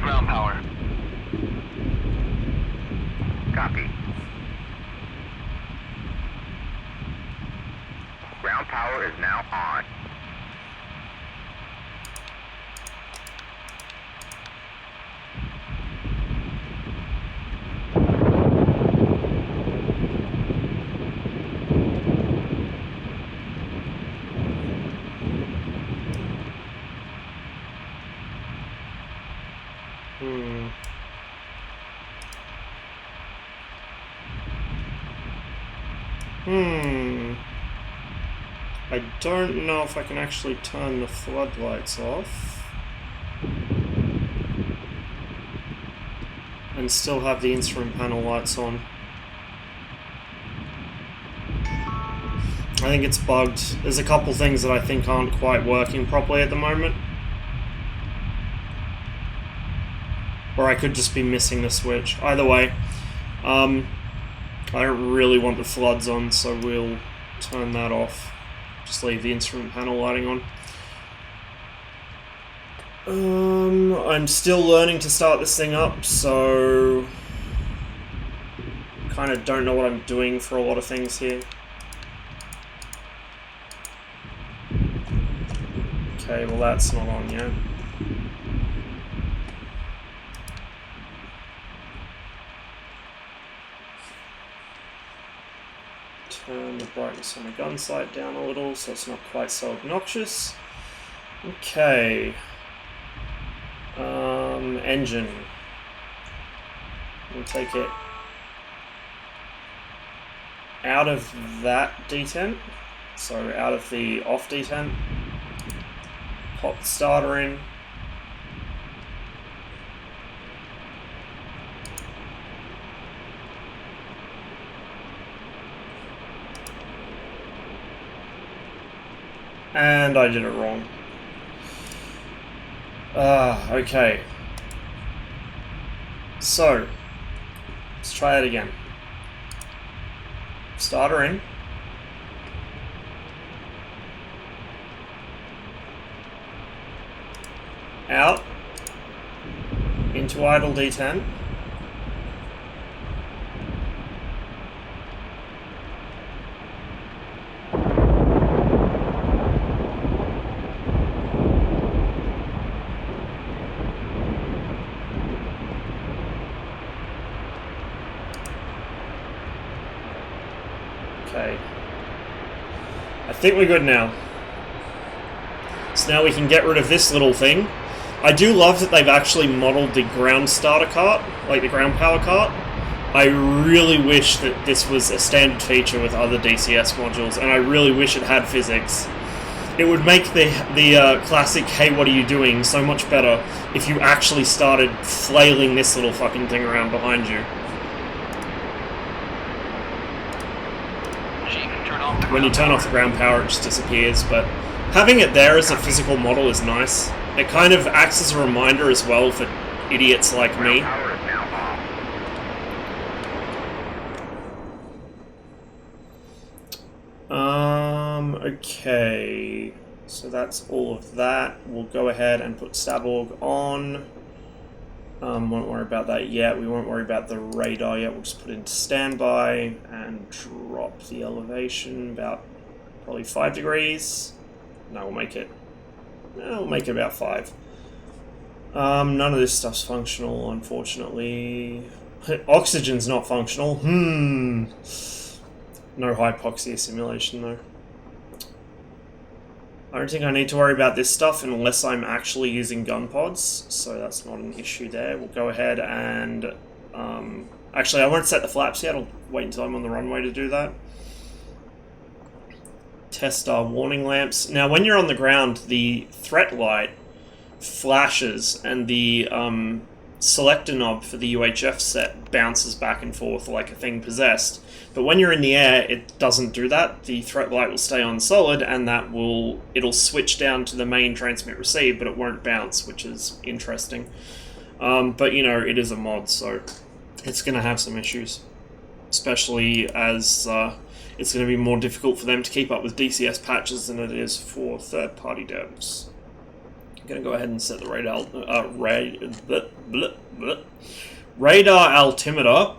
ground power. Copy. Ground power is now on. I don't know if I can actually turn the floodlights off and still have the instrument panel lights on. I think it's bugged. There's a couple things that I think aren't quite working properly at the moment. Or I could just be missing the switch. Either way, I don't really want the floods on, so we'll turn that off. Just leave the instrument panel lighting on. I'm still learning to start this thing up, so kind of don't know what I'm doing for a lot of things here. Okay, well that's not on yet. Turn the brightness on the gun sight down a little so it's not quite so obnoxious. Okay. Engine. We'll take it out of that detent, so out of the off detent. Pop the starter in. And I did it wrong. Okay. So, let's try it again. Starter in. Out. Into idle detent. Okay. I think we're good now. So now we can get rid of this little thing. I do love that they've actually modeled the ground starter cart, like the ground power cart. I really wish that this was a standard feature with other DCS modules, and I really wish it had physics. It would make the classic "Hey, what are you doing?" so much better if you actually started flailing this little fucking thing around behind you. When you turn off the ground power, it just disappears, but having it there as a physical model is nice. It kind of acts as a reminder as well for idiots like me. Okay. So that's all of that. We'll go ahead and put Staborg on. Won't worry about that yet. We won't worry about the radar yet. We'll just put it into standby and drop the elevation about probably 5 degrees. No, we'll make it about 5. None of this stuff's functional, unfortunately. Oxygen's not functional. No hypoxia simulation, though. I don't think I need to worry about this stuff unless I'm actually using gun pods, so that's not an issue there. We'll go ahead and... actually, I won't set the flaps yet. I'll wait until I'm on the runway to do that. Test our warning lamps. Now, when you're on the ground, the threat light flashes, and the selector knob for the UHF set bounces back and forth like a thing possessed. But when you're in the air, it doesn't do that. The threat light will stay on solid, and it'll switch down to the main transmit receive, but it won't bounce, which is interesting. But you know, it is a mod, so it's going to have some issues, especially as it's going to be more difficult for them to keep up with DCS patches than it is for third-party devs. gonna go ahead and set the radar altimeter.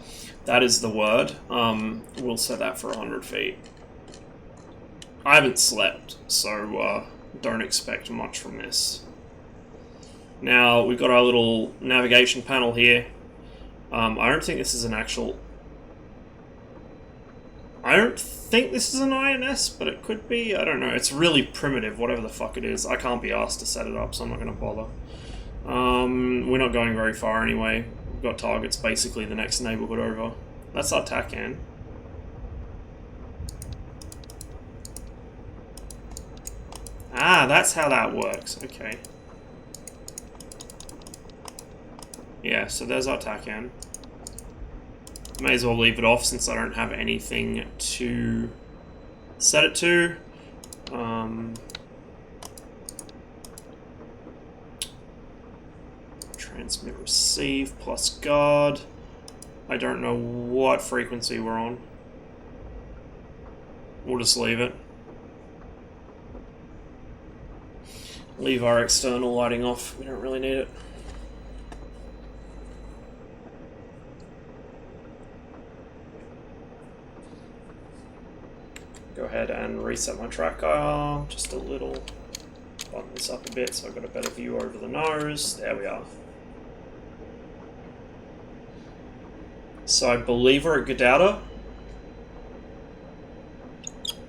That is the word. We'll set that for 100 feet. I haven't slept, so don't expect much from this. Now, we've got our little navigation panel here. I don't think this is an actual... I don't think this is an INS, but it could be. I don't know. It's really primitive, whatever the fuck it is. I can't be asked to set it up, so I'm not going to bother. We're not going very far anyway. We've got targets basically the next neighborhood over. That's our TACAN. Ah, that's how that works. Okay. Yeah, so there's our TACAN. May as well leave it off since I don't have anything to set it to. Transmit receive plus guard. I don't know what frequency we're on. We'll just leave it. Leave our external lighting off. We don't really need it. Go ahead and reset my tracker just a little. Button this up a bit so I've got a better view over the nose. There we are. So I believe we're at Godauta.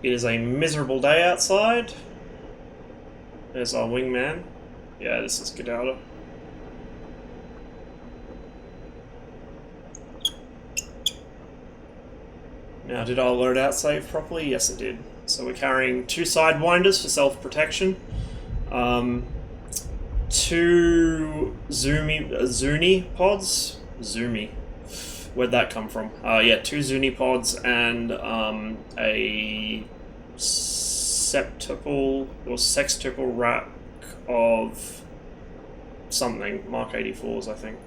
It is a miserable day outside. There's our wingman. Yeah, this is Godauta. Now, did our loadout save properly? Yes, it did. So we're carrying 2 sidewinders for self-protection, 2 Zuni pods. Zuni. Where'd that come from? Yeah, 2 Zuni pods and a septuple or sextuple rack of something. Mark 84s, I think.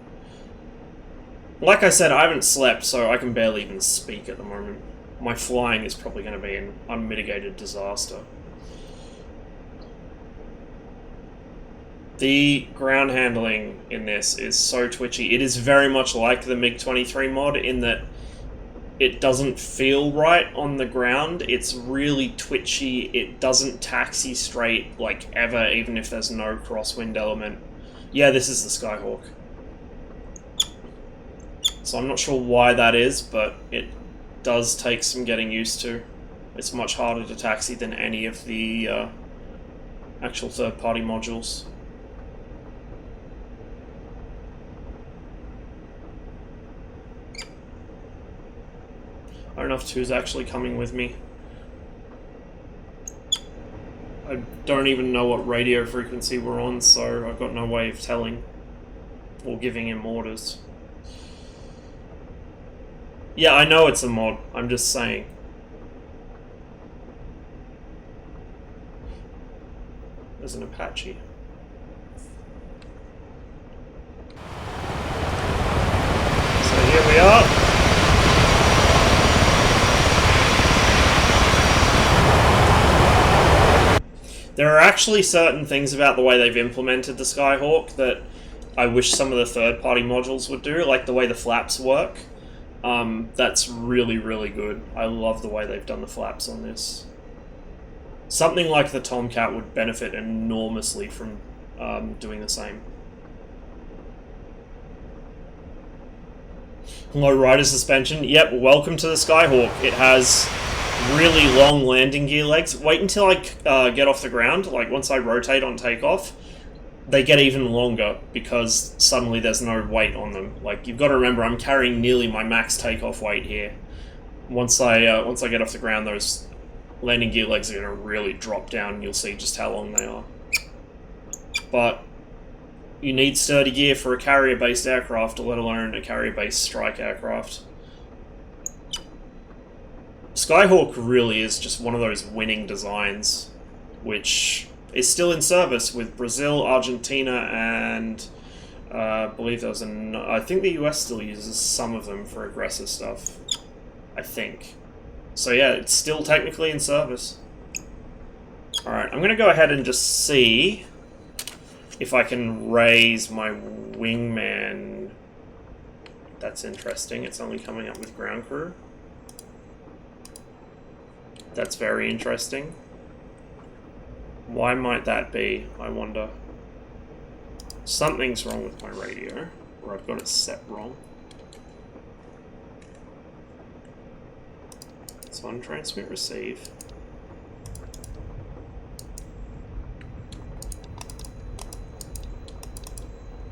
Like I said, I haven't slept, so I can barely even speak at the moment. My flying is probably going to be an unmitigated disaster. The ground handling in this is so twitchy. It is very much like the MiG-23 mod in that it doesn't feel right on the ground. It's really twitchy. It doesn't taxi straight like ever, even if there's no crosswind element. Yeah, this is the Skyhawk. So I'm not sure why that is, but it does take some getting used to. It's much harder to taxi than any of the actual third-party modules. I don't know if 2's actually coming with me. I don't even know what radio frequency we're on, so I've got no way of telling or giving him orders. Yeah, I know it's a mod. I'm just saying. There's an Apache. So here we are. There are actually certain things about the way they've implemented the Skyhawk that I wish some of the third-party modules would do, like the way the flaps work. That's really, really good. I love the way they've done the flaps on this. Something like the Tomcat would benefit enormously from doing the same. Low rider suspension. Yep, welcome to the Skyhawk. It has really long landing gear legs. Wait until I get off the ground. Like, once I rotate on takeoff, they get even longer because suddenly there's no weight on them. Like, you've got to remember, I'm carrying nearly my max takeoff weight here. Once I get off the ground, those landing gear legs are going to really drop down, and you'll see just how long they are. But you need sturdy gear for a carrier-based aircraft, let alone a carrier-based strike aircraft. Skyhawk really is just one of those winning designs, which is still in service with Brazil, Argentina, and I believe there was I think the US still uses some of them for aggressive stuff. I think. So yeah, it's still technically in service. Alright, I'm going to go ahead and just see if I can raise my wingman. That's interesting. It's only coming up with ground crew. That's very interesting. Why might that be, I wonder? Something's wrong with my radio, or I've got it set wrong. It's on transmit receive.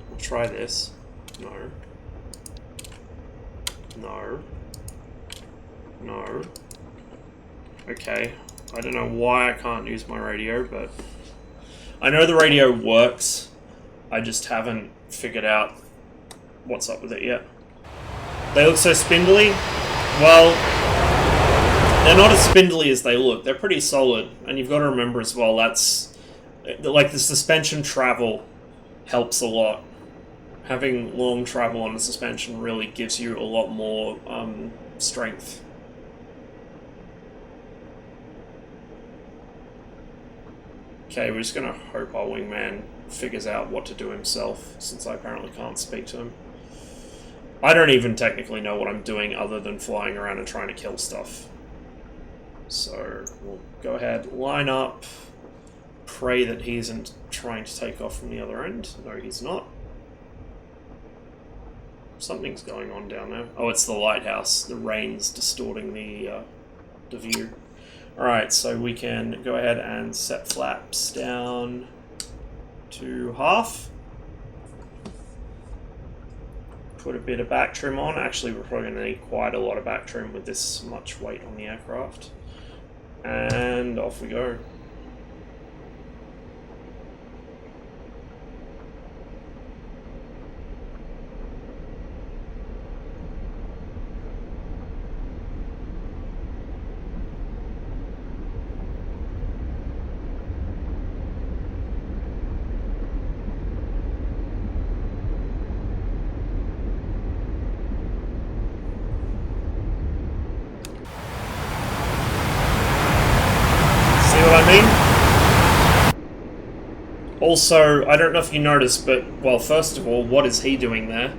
We'll try this. No. No. No. Okay. I don't know why I can't use my radio, but I know the radio works. I just haven't figured out what's up with it yet. They look so spindly. Well, they're not as spindly as they look. They're pretty solid. And you've got to remember as well, that's... like, the suspension travel helps a lot. Having long travel on the suspension really gives you a lot more strength. Okay, we're just gonna hope our wingman figures out what to do himself, since I apparently can't speak to him. I don't even technically know what I'm doing other than flying around and trying to kill stuff. So, we'll go ahead, line up, pray that he isn't trying to take off from the other end. No, he's not. Something's going on down there. Oh, it's the lighthouse. The rain's distorting the view. Alright, so we can go ahead and set flaps down to half. Put a bit of back trim on. Actually, we're probably going to need quite a lot of back trim with this much weight on the aircraft. And off we go. Also, I don't know if you noticed, but, well, first of all, what is he doing there?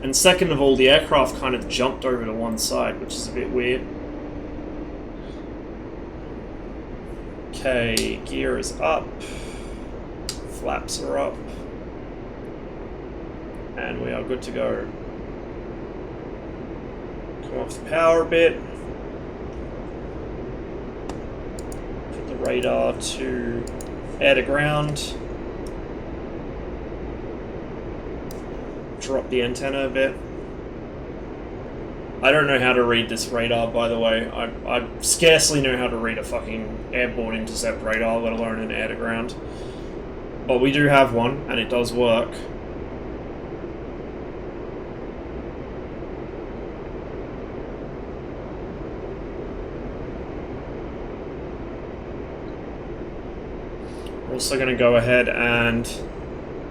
And second of all, the aircraft kind of jumped over to one side, which is a bit weird. Okay, gear is up. Flaps are up. And we are good to go. Come off the power a bit. Put the radar to air to ground. Drop the antenna a bit. I don't know how to read this radar, by the way. I scarcely know how to read a fucking airborne intercept radar, let alone an air to ground. But we do have one, and it does work. We're also going to go ahead and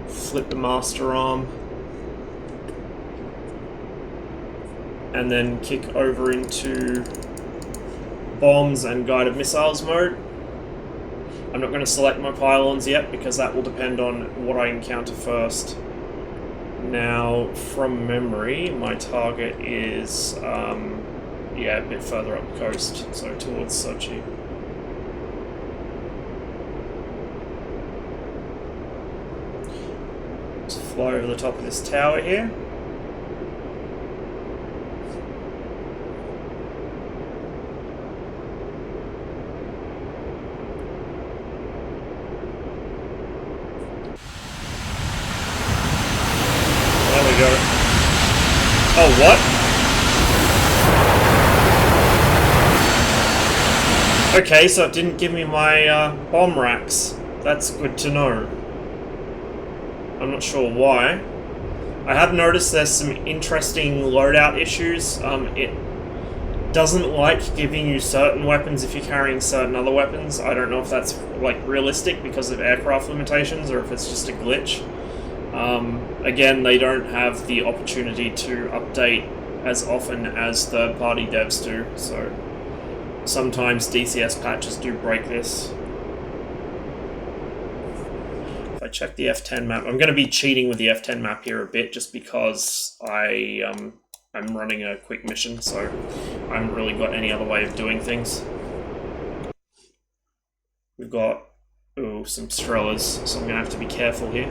flip the master arm. And then kick over into bombs and guided missiles mode. I'm not going to select my pylons yet because that will depend on what I encounter first. Now, from memory, my target is, yeah, a bit further up the coast, so towards Sochi. Let's fly over the top of this tower here. Oh, what? Okay, so it didn't give me my bomb racks. That's good to know. I'm not sure why. I have noticed there's some interesting loadout issues. It doesn't like giving you certain weapons if you're carrying certain other weapons. I don't know if that's like realistic because of aircraft limitations or if it's just a glitch. Again, they don't have the opportunity to update as often as third-party devs do, so sometimes DCS patches do break this. If I I check the F10 map, I'm going to be cheating with the F10 map here a bit just because I'm running a quick mission, so I haven't really got any other way of doing things. We've got some Strellas, so I'm going to have to be careful here.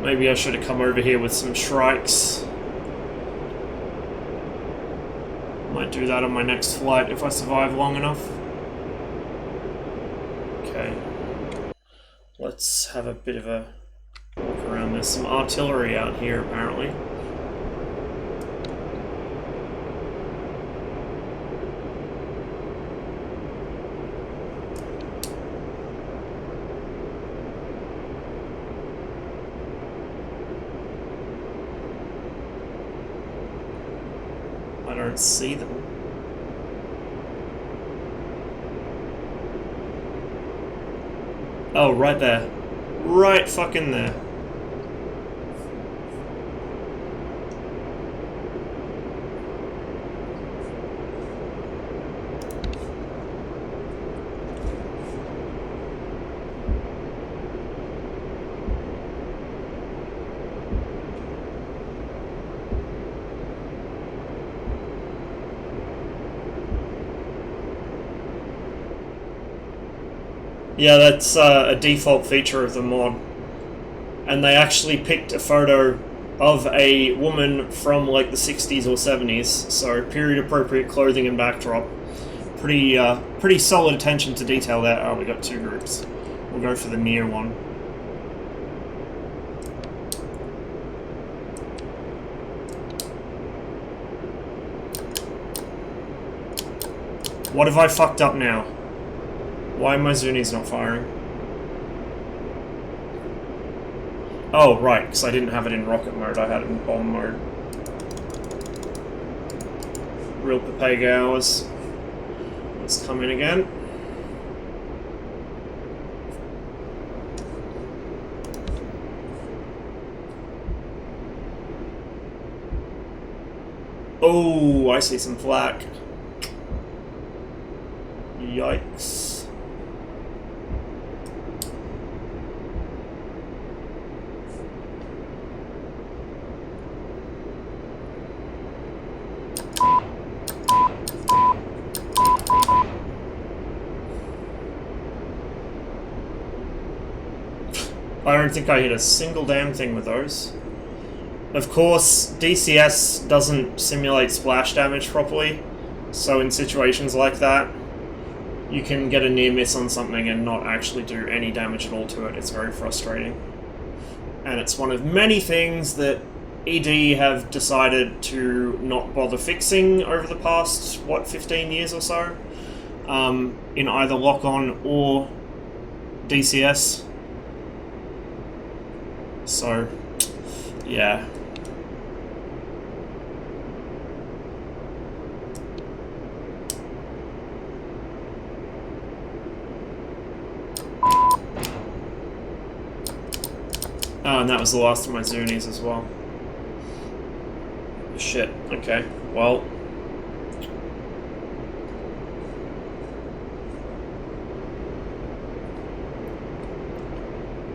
Maybe I should have come over here with some Shrikes. Might do that on my next flight if I survive long enough. Okay. Let's have a bit of a walk around. There's some artillery out here, apparently. I don't see them. Oh, right there. Right fucking there. Yeah, that's a default feature of the mod. And they actually picked a photo of a woman from like the 60s or 70s, so period appropriate clothing and backdrop. Pretty solid attention to detail there. Oh, we got two groups. We'll go for the near one. What have I fucked up now? Why are my Zunis not firing? Oh, right, because I didn't have it in rocket mode, I had it in bomb mode. Real Papega hours. Let's come in again. Oh, I see some flak. Yikes. I don't think I hit a single damn thing with those. Of course, DCS doesn't simulate splash damage properly, so in situations like that, you can get a near miss on something and not actually do any damage at all to it. It's very frustrating. And it's one of many things that ED have decided to not bother fixing over the past, what, 15 years or so? In either lock-on or DCS. So, yeah. Oh, and that was the last of my Zunis as well. Shit, okay. Well.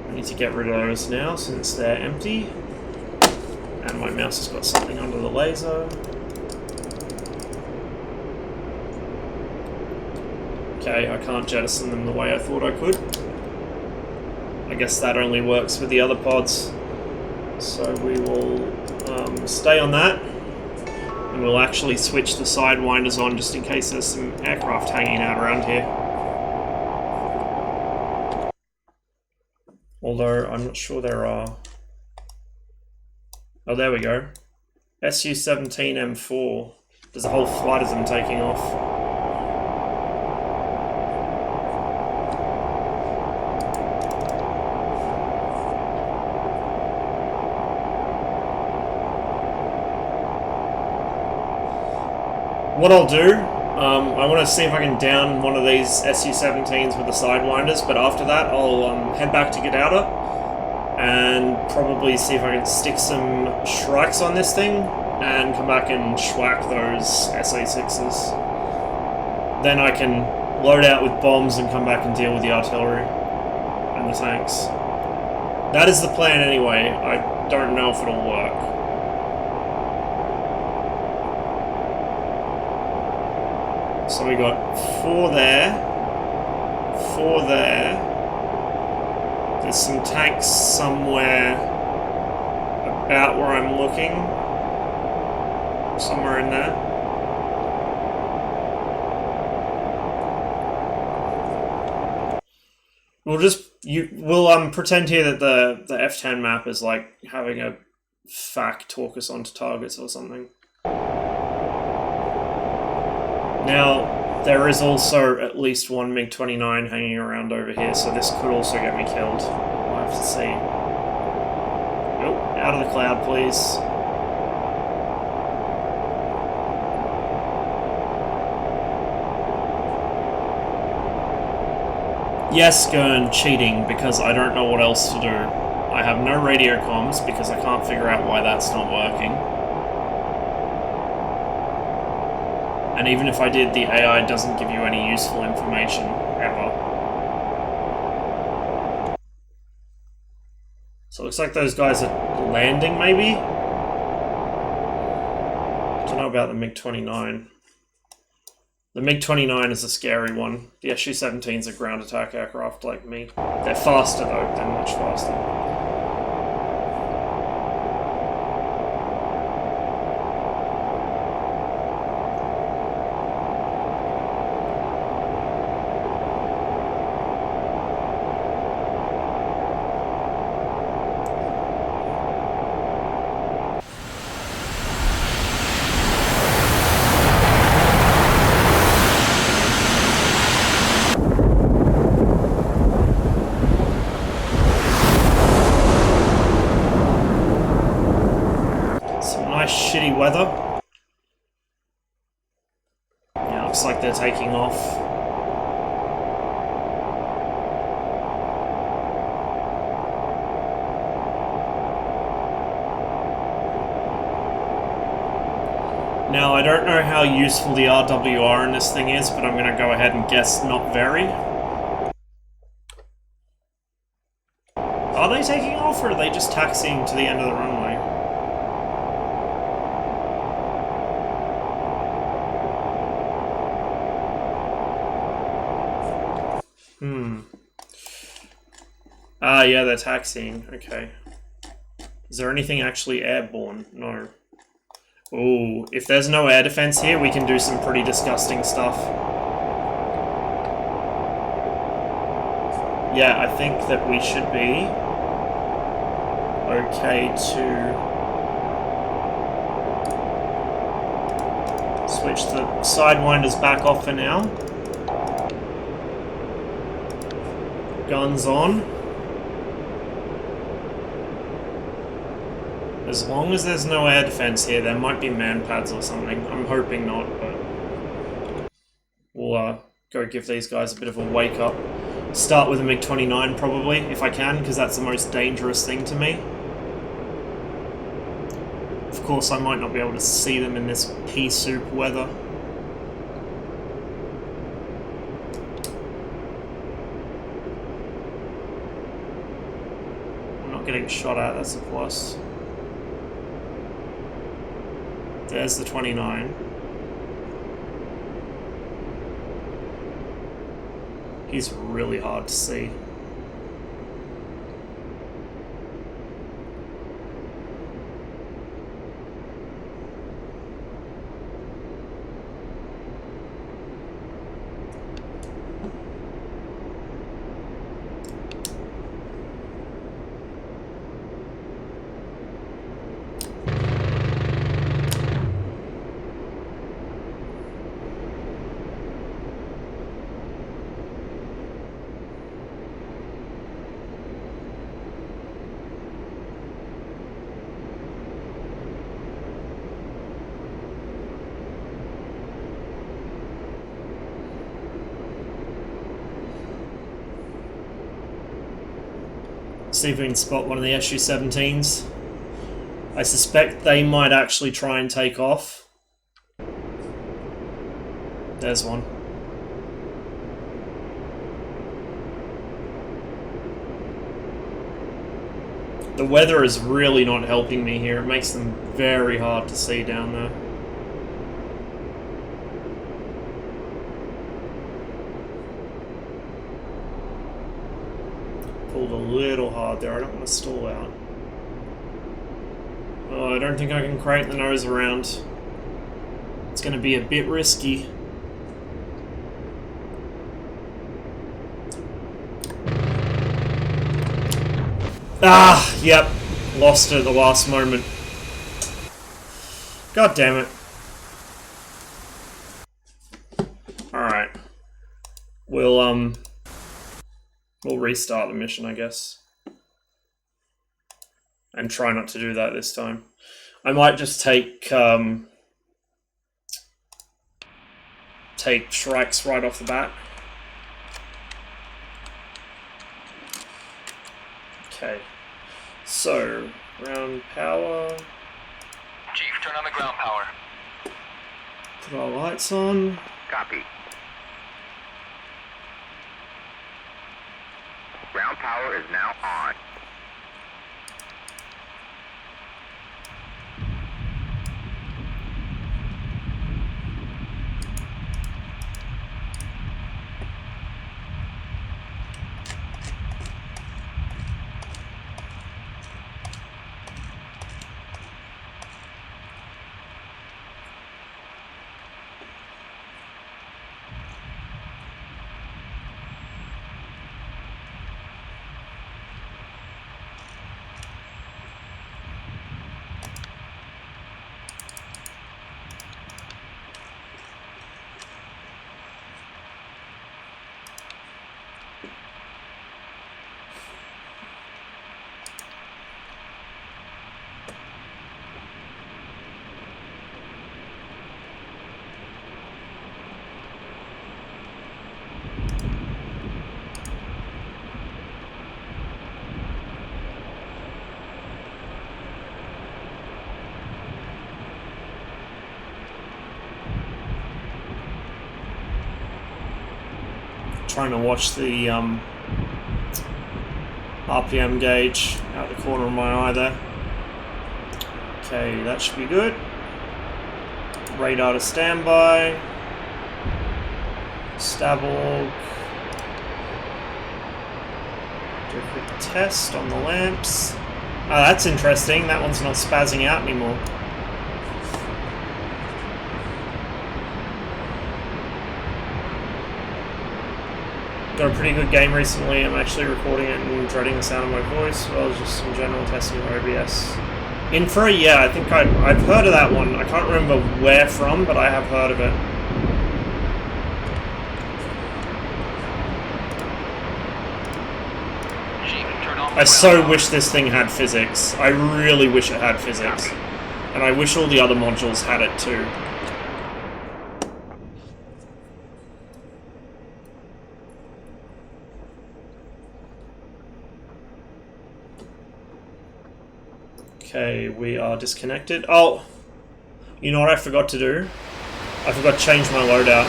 I need to get rid of those now since they're empty. And my mouse has got something under the laser. Okay, I can't jettison them the way I thought I could. I guess that only works with the other pods. So we will stay on that. And we'll actually switch the sidewinders on just in case there's some aircraft hanging out around here. Although, I'm not sure there are. Oh, there we go. Su-17M4. There's a whole flight of them taking off. What I'll do, I want to see if I can down one of these Su-17s with the Sidewinders, but after that I'll head back to Godauta and probably see if I can stick some Shrikes on this thing and come back and schwack those SA-6s. Then I can load out with bombs and come back and deal with the artillery and the tanks. That is the plan anyway. I don't know if it'll work. So we got 4 there, 4 there. There's some tanks somewhere about where I'm looking. Somewhere in there. We'll pretend here that the F10 map is like having a FAC talk us onto targets or something. Now, there is also at least one MiG-29 hanging around over here, so this could also get me killed. We'll have to see. Nope, out of the cloud, please. Yes, JUN, cheating, because I don't know what else to do. I have no radio comms, because I can't figure out why that's not working. And even if I did, the AI doesn't give you any useful information, ever. So it looks like those guys are landing, maybe? I don't know about the MiG-29. The MiG-29 is a scary one. The Su-17's a ground attack aircraft like me. They're faster though, they're much faster. Shitty weather. Yeah, looks like they're taking off. Now, I don't know how useful the RWR in this thing is, but I'm going to go ahead and guess not very. Are they taking off, or are they just taxiing to the end of the runway? Yeah, they're taxiing. Okay. Is there anything actually airborne? No. Ooh, if there's no air defense here, we can do some pretty disgusting stuff. Yeah, I think that we should be okay to switch the Sidewinders back off for now. Guns on. As long as there's no air defense here, there might be man-pads or something. I'm hoping not, but we'll go give these guys a bit of a wake-up. Start with a MiG-29 probably, if I can, because that's the most dangerous thing to me. Of course, I might not be able to see them in this pea-soup weather. I'm not getting shot at, that's a plus. There's the 29. He's really hard to see. See if we can spot one of the SU-17s. I suspect they might actually try and take off. There's one. The weather is really not helping me here. It makes them very hard to see down there. Pulled a little hard there. I don't want to stall out. Oh, I don't think I can crank the nose around. It's going to be a bit risky. Ah, yep. Lost it at the last moment. God damn it. Alright. We'll restart the mission, I guess. And try not to do that this time. I might just take strikes right off the bat. Okay. So, ground power. Chief, turn on the ground power. Put our lights on. Copy. Ground power is now on. Trying to watch the RPM gauge out the corner of my eye there. Okay, that should be good. Radar to standby. Staborg. Do a quick test on the lamps. Oh, that's interesting. That one's not spazzing out anymore. Got a pretty good game recently. I'm actually recording it and dreading the sound of my voice, as well as just some general testing of OBS. Infra, yeah, I think I've heard of that one. I can't remember where from, but I have heard of it. I so wish this thing had physics. I really wish it had physics. And I wish all the other modules had it too. Okay, we are disconnected. Oh! You know what I forgot to do? I forgot to change my loadout.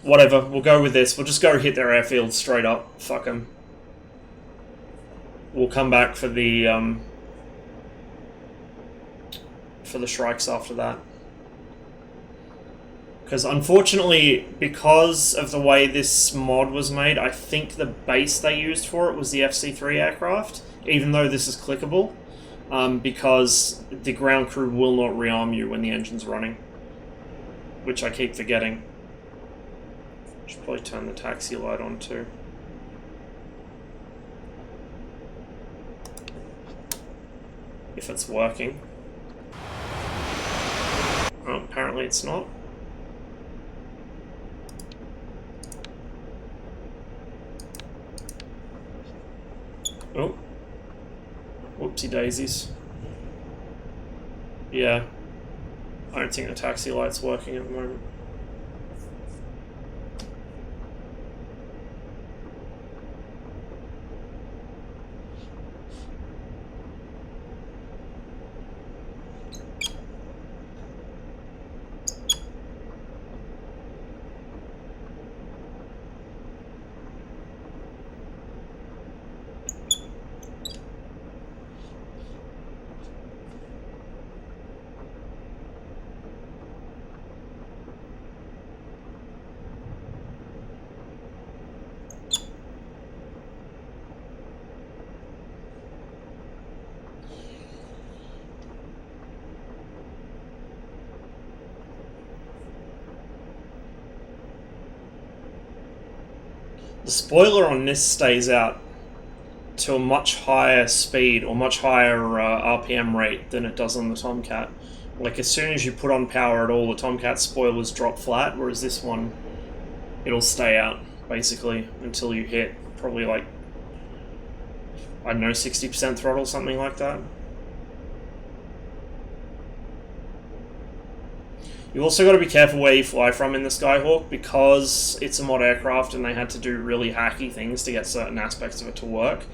Whatever, we'll go with this. We'll just go hit their airfield straight up. Fuck them. We'll come back for the Shrikes after that. Because unfortunately, because of the way this mod was made, I think the base they used for it was the FC-3 aircraft, even though this is clickable, because the ground crew will not rearm you when the engine's running, which I keep forgetting. Should probably turn the taxi light on too. If it's working. Oh, apparently it's not. Oh. Whoopsie daisies. Yeah. I don't think the taxi light's working at the moment. The spoiler on this stays out to a much higher speed or much higher RPM rate than it does on the Tomcat. Like, as soon as you put on power at all, the Tomcat spoilers drop flat, whereas this one, it'll stay out, basically, until you hit probably, like, I don't know, 60% throttle, something like that. You also got to be careful where you fly from in the Skyhawk, because it's a mod aircraft and they had to do really hacky things to get certain aspects of it to work.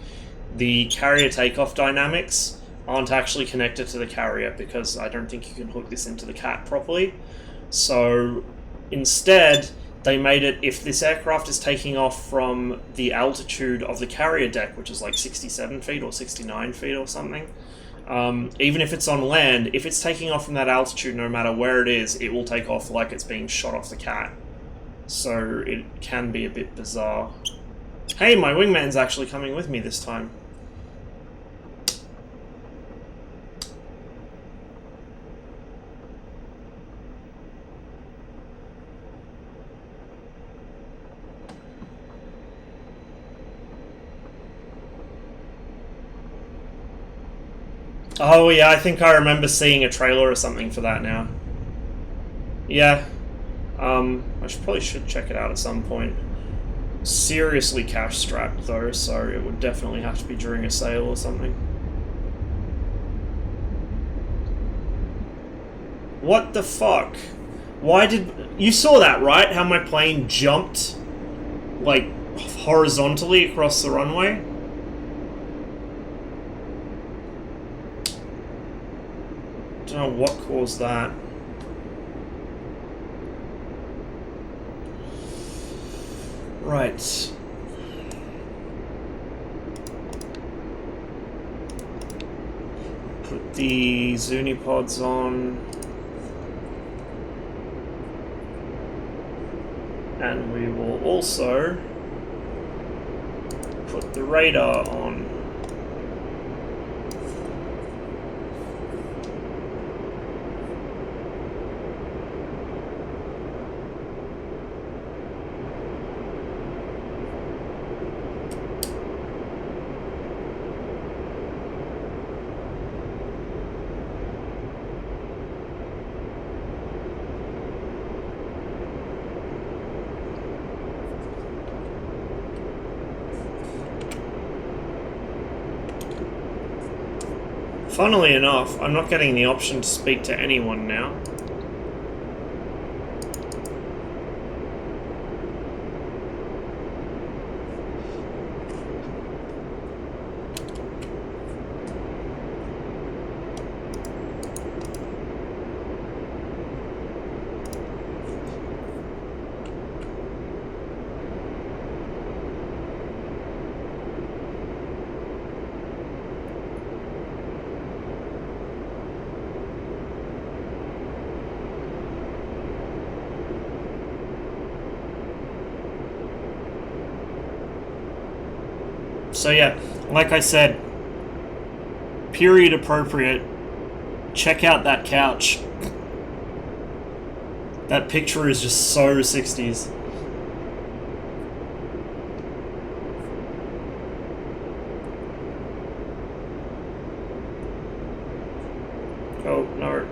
The carrier takeoff dynamics aren't actually connected to the carrier, because I don't think you can hook this into the CAT properly. So instead, they made it, if this aircraft is taking off from the altitude of the carrier deck, which is like 67 feet or 69 feet or something, even if it's on land, if it's taking off from that altitude, no matter where it is, it will take off like it's being shot off the CAT. So it can be a bit bizarre. Hey, my wingman's actually coming with me this time. Oh yeah, I think I remember seeing a trailer or something for that now. Yeah. I probably should check it out at some point. Seriously cash strapped though, so it would definitely have to be during a sale or something. What the fuck? Why did... You saw that, right? How my plane jumped, like, horizontally across the runway? Don't know what caused that. Right. Put the Zuni pods on. And we will also put the radar on. Funnily enough, I'm not getting the option to speak to anyone now. So yeah, like I said, period appropriate, check out that couch. That picture is just so 60s. Oh, no.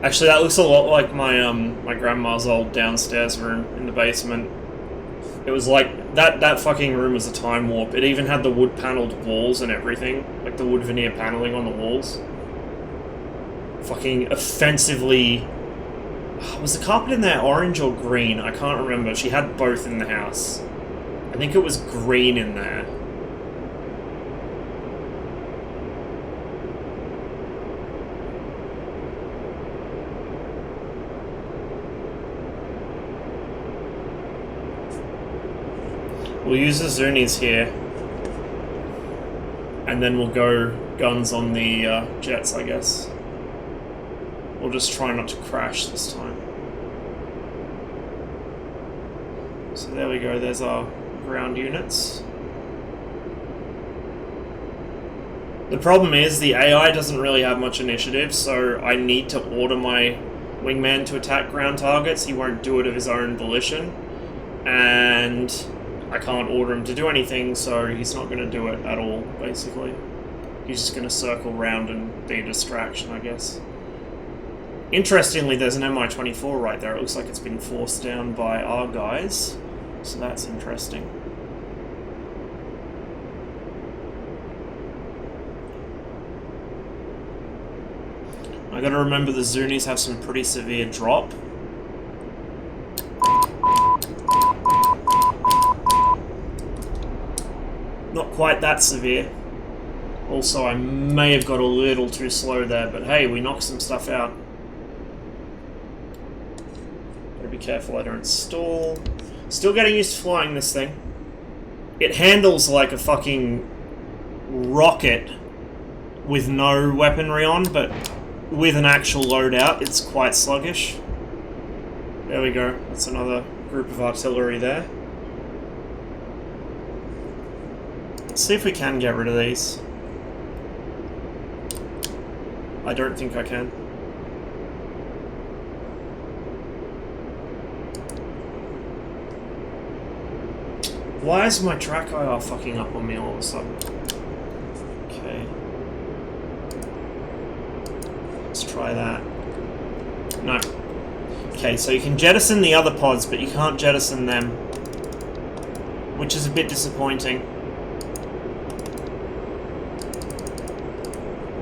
Actually, that looks a lot like my my grandma's old downstairs room in the basement. It was like, that fucking room was a time warp. It even had the wood panelled walls and everything. Like the wood veneer panelling on the walls. Fucking offensively... Was the carpet in there orange or green? I can't remember. She had both in the house. I think it was green in there. We'll use the Zunis here, and then we'll go guns on the jets, I guess. We'll just try not to crash this time. So there we go, there's our ground units. The problem is the AI doesn't really have much initiative, so I need to order my wingman to attack ground targets. He won't do it of his own volition. and I can't order him to do anything, so he's not going to do it at all, basically. He's just going to circle round and be a distraction, I guess. Interestingly, there's an Mi-24 right there. It looks like it's been forced down by our guys, so that's interesting. I gotta remember the Zunis have some pretty severe drop. Not quite that severe. Also, I may have got a little too slow there, but hey, we knocked some stuff out. Gotta be careful I don't stall. Still getting used to flying this thing. It handles like a fucking rocket with no weaponry on, but with an actual loadout, it's quite sluggish. There we go. That's another group of artillery there. Let's see if we can get rid of these. I don't think I can. Why is my track IR fucking up on me all of a sudden? Okay. Let's try that. No. Okay, so you can jettison the other pods, but you can't jettison them. Which is a bit disappointing.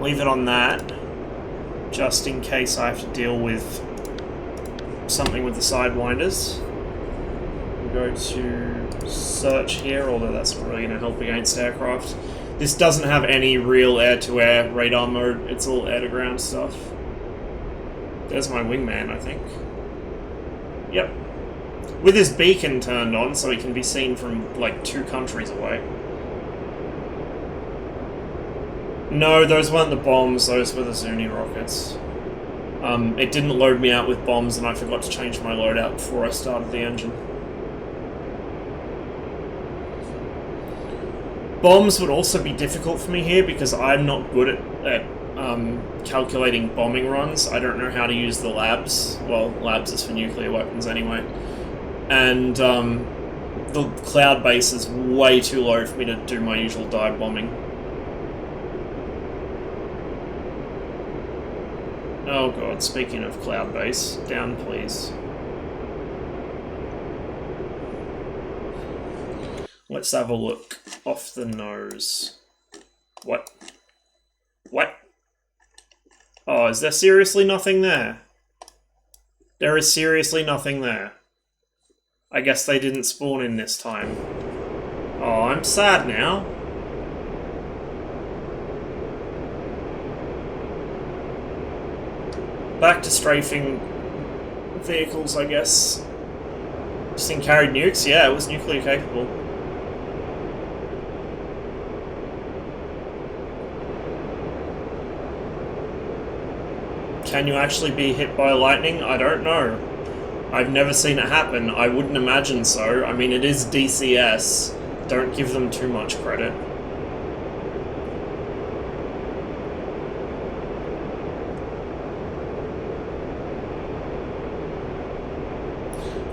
Leave it on that, just in case I have to deal with something with the Sidewinders. We'll go to search here, although that's not really going to help against aircraft. This doesn't have any real air-to-air radar mode, it's all air-to-ground stuff. There's my wingman, I think. Yep. With his beacon turned on, so he can be seen from, like, 2 countries away. No, those weren't the bombs, those were the Zuni rockets. It didn't load me out with bombs, and I forgot to change my loadout before I started the engine. Bombs would also be difficult for me here, because I'm not good at calculating bombing runs. I don't know how to use the labs. Well, labs is for nuclear weapons anyway. And the cloud base is way too low for me to do my usual dive bombing. Oh god, speaking of cloud base, down please. Let's have a look off the nose. What? What? Oh, is there seriously nothing there? There is seriously nothing there. I guess they didn't spawn in this time. Oh, I'm sad now. Back to strafing vehicles, I guess. This thing carried nukes? Yeah, it was nuclear capable. Can you actually be hit by lightning? I don't know. I've never seen it happen. I wouldn't imagine so. I mean, it is DCS. Don't give them too much credit.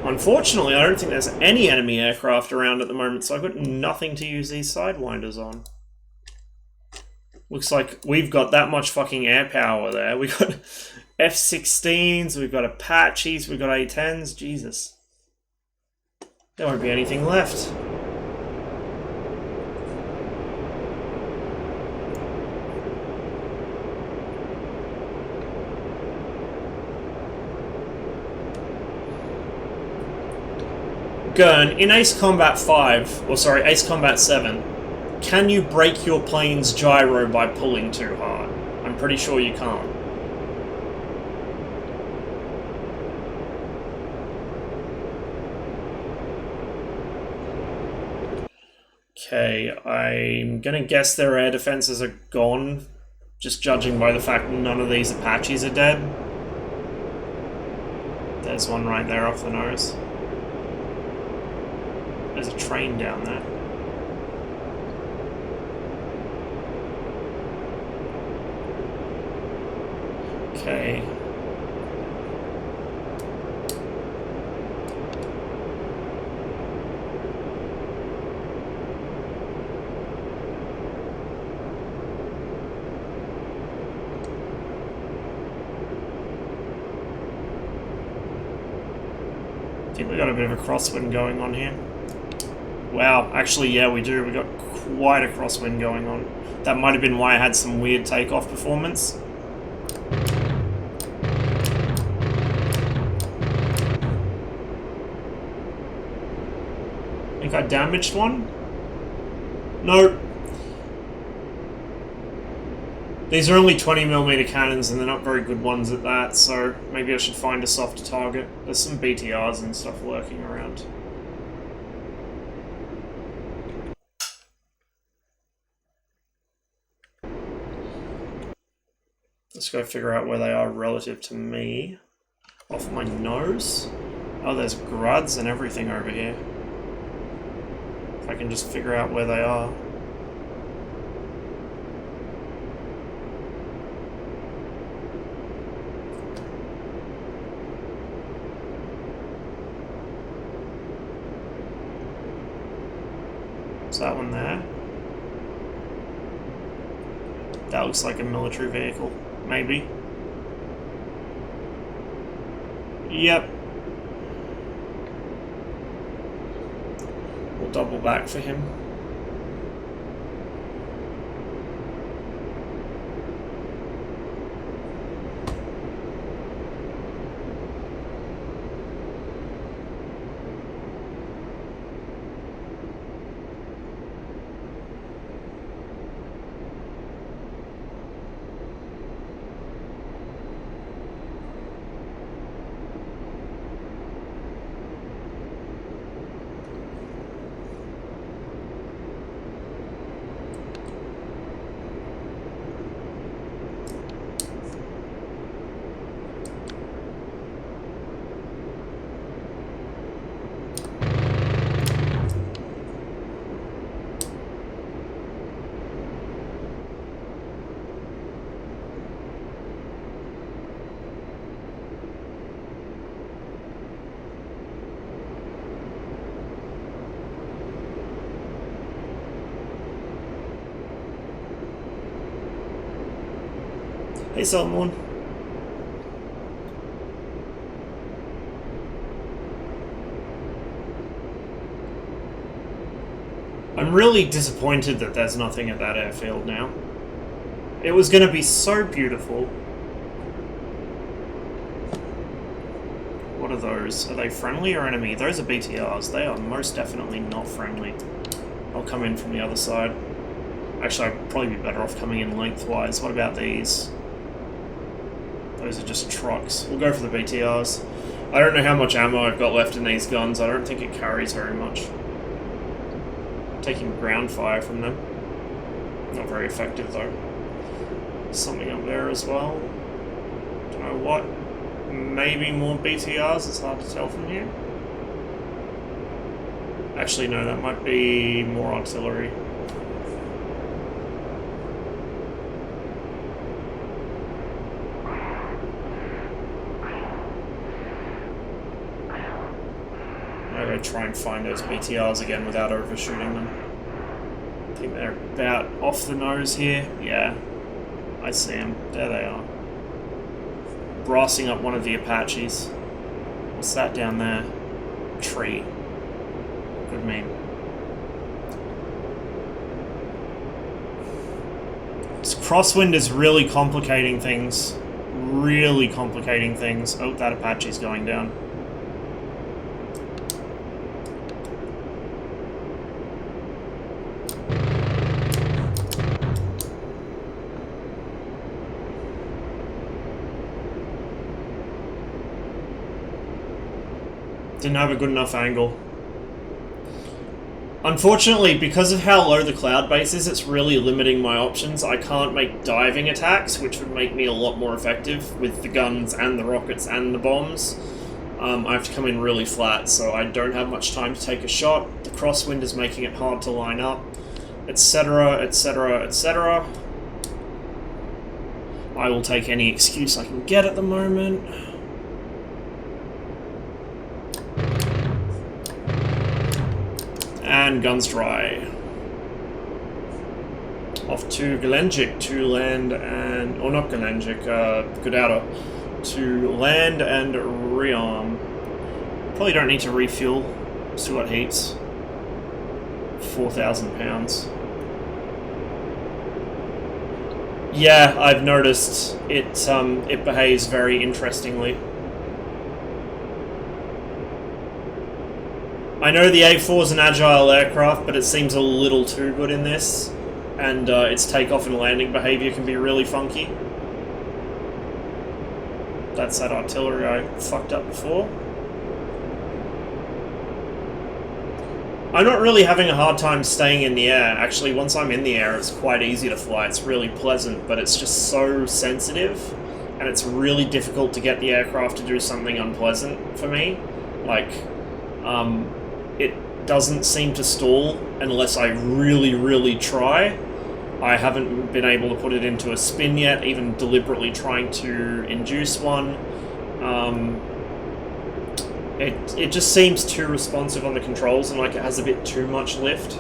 Unfortunately, I don't think there's any enemy aircraft around at the moment, so I've got nothing to use these Sidewinders on. Looks like we've got that much fucking air power there. We've got F-16s, we've got Apaches, we've got A-10s. Jesus. There won't be anything left. Gurn, in Ace Combat 5, or sorry, Ace Combat 7, can you break your plane's gyro by pulling too hard? I'm pretty sure you can't. Okay, I'm gonna guess their air defenses are gone, just judging by the fact none of these Apaches are dead. There's one right there off the nose. There's a train down there. Okay. think we got a bit of a crosswind going on here. Wow, actually, yeah, we do. We got quite a crosswind going on. That might have been why I had some weird takeoff performance. I think I damaged one? Nope. These are only 20mm cannons and they're not very good ones at that, so maybe I should find a softer target. There's some BTRs and stuff lurking around. Let's go figure out where they are relative to me. Off my nose. Oh, there's gruds and everything over here. If I can just figure out where they are. Is that one there? That looks like a military vehicle. Maybe. Yep. We'll double back for him. Hey, Solomon. I'm really disappointed that there's nothing at that airfield now. It was going to be so beautiful. What are those? Are they friendly or enemy? Those are BTRs. They are most definitely not friendly. I'll come in from the other side. Actually, I'd probably be better off coming in lengthwise. What about these? Those are just trucks. We'll go for the BTRs. I don't know how much ammo I've got left in these guns. I don't think it carries very much. Taking ground fire from them. Not very effective though. Something up there as well. Don't know what. Maybe more BTRs. It's hard to tell from here. Actually, no, that might be more artillery. Try and find those BTRs again without overshooting them. I think they're about off the nose here. Yeah, I see them. There they are. Brassing up one of the Apaches. What's that down there? Tree. Good meme. This crosswind is really complicating things. Really complicating things. Oh, that Apache's going down. Didn't have a good enough angle. Unfortunately, because of how low the cloud base is, it's really limiting my options. I can't make diving attacks, which would make me a lot more effective with the guns and the rockets and the bombs. I have to come in really flat, so I don't have much time to take a shot. The crosswind is making it hard to line up, etc., etc., etc. I will take any excuse I can get at the moment. And guns dry. Off to Galenjik to land and... or not Galenjik, Gudauta. To land and rearm. Probably don't need to refuel. Still got heaps. 4,000 pounds. Yeah, I've noticed it behaves very interestingly. I know the A4 is an agile aircraft, but it seems a little too good in this, and its takeoff and landing behavior can be really funky. That's that artillery I fucked up before. I'm not really having a hard time staying in the air. Actually, once I'm in the air, it's quite easy to fly. It's really pleasant, but it's just so sensitive, and it's really difficult to get the aircraft to do something unpleasant for me. Like, it doesn't seem to stall unless I really, really try. I haven't been able to put it into a spin yet, even deliberately trying to induce one. It just seems too responsive on the controls and like it has a bit too much lift.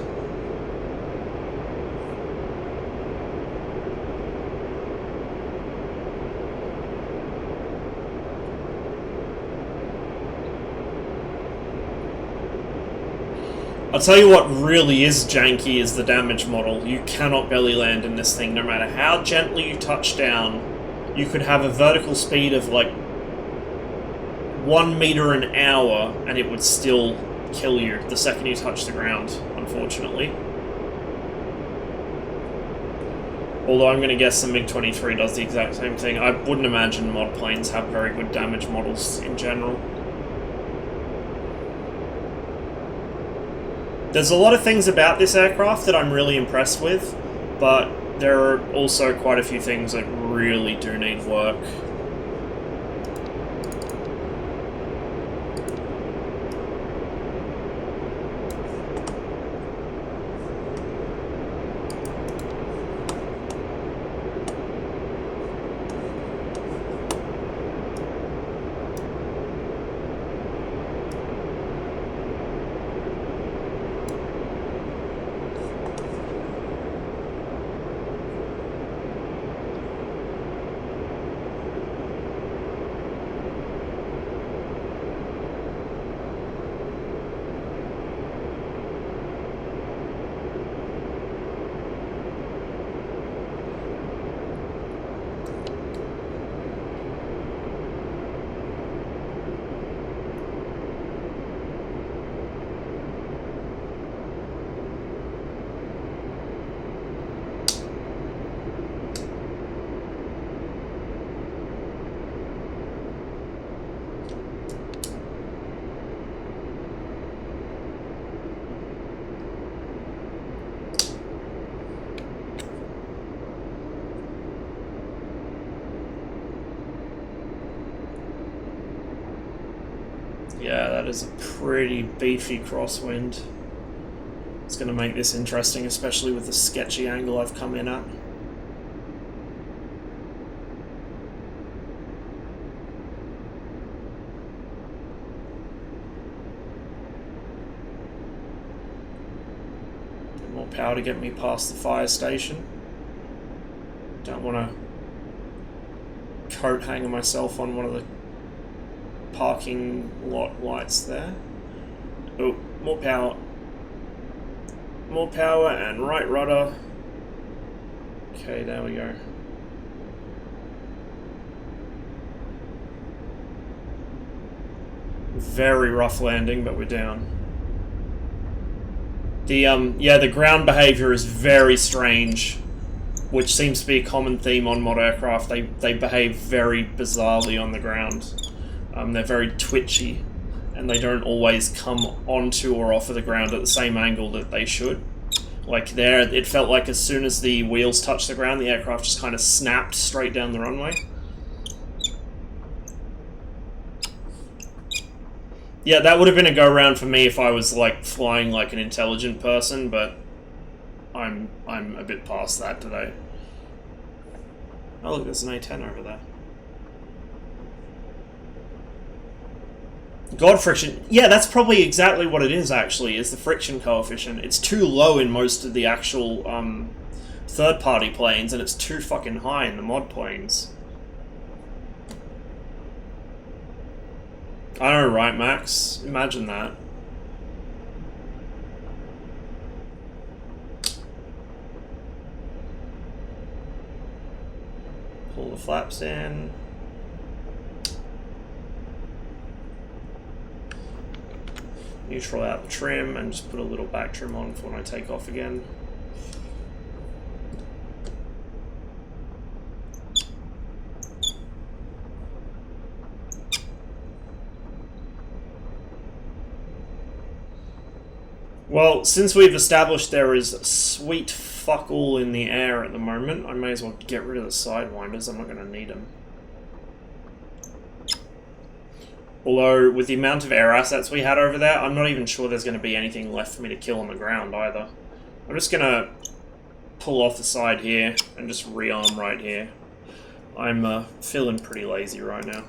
I'll tell you what really is janky is the damage model. You cannot belly land in this thing, no matter how gently you touch down. You could have a vertical speed of like 1 meter an hour and it would still kill you the second you touch the ground, unfortunately. Although I'm going to guess the MiG-23 does the exact same thing. I wouldn't imagine mod planes have very good damage models in general. There's a lot of things about this aircraft that I'm really impressed with, but there are also quite a few things that really do need work. Yeah, that is a pretty beefy crosswind. It's going to make this interesting, especially with the sketchy angle I've come in at. Bit more power to get me past the fire station. Don't want to coat hanger myself on one of the parking lot lights there. Oh, more power. More power and right rudder. Okay, there we go. Very rough landing, but we're down. The ground behavior is very strange, which seems to be a common theme on mod aircraft. They behave very bizarrely on the ground. They're very twitchy, and they don't always come onto or off of the ground at the same angle that they should. Like there, it felt like as soon as the wheels touched the ground, the aircraft just kind of snapped straight down the runway. Yeah, that would have been a go-round for me if I was like flying like an intelligent person, but I'm a bit past that today. Oh look, there's an A10 over there. God friction. Yeah, that's probably exactly what it is, actually, is the friction coefficient. It's too low in most of the actual third-party planes, and it's too fucking high in the mod planes. I know, right, Max? Imagine that. Pull the flaps in. Neutral out the trim and just put a little back trim on for when I take off again. Well, since we've established there is sweet fuck all in the air at the moment, I may as well get rid of the sidewinders. I'm not going to need them. Although, with the amount of air assets we had over there, I'm not even sure there's going to be anything left for me to kill on the ground either. I'm just going to pull off the side here and just rearm right here. I'm feeling pretty lazy right now.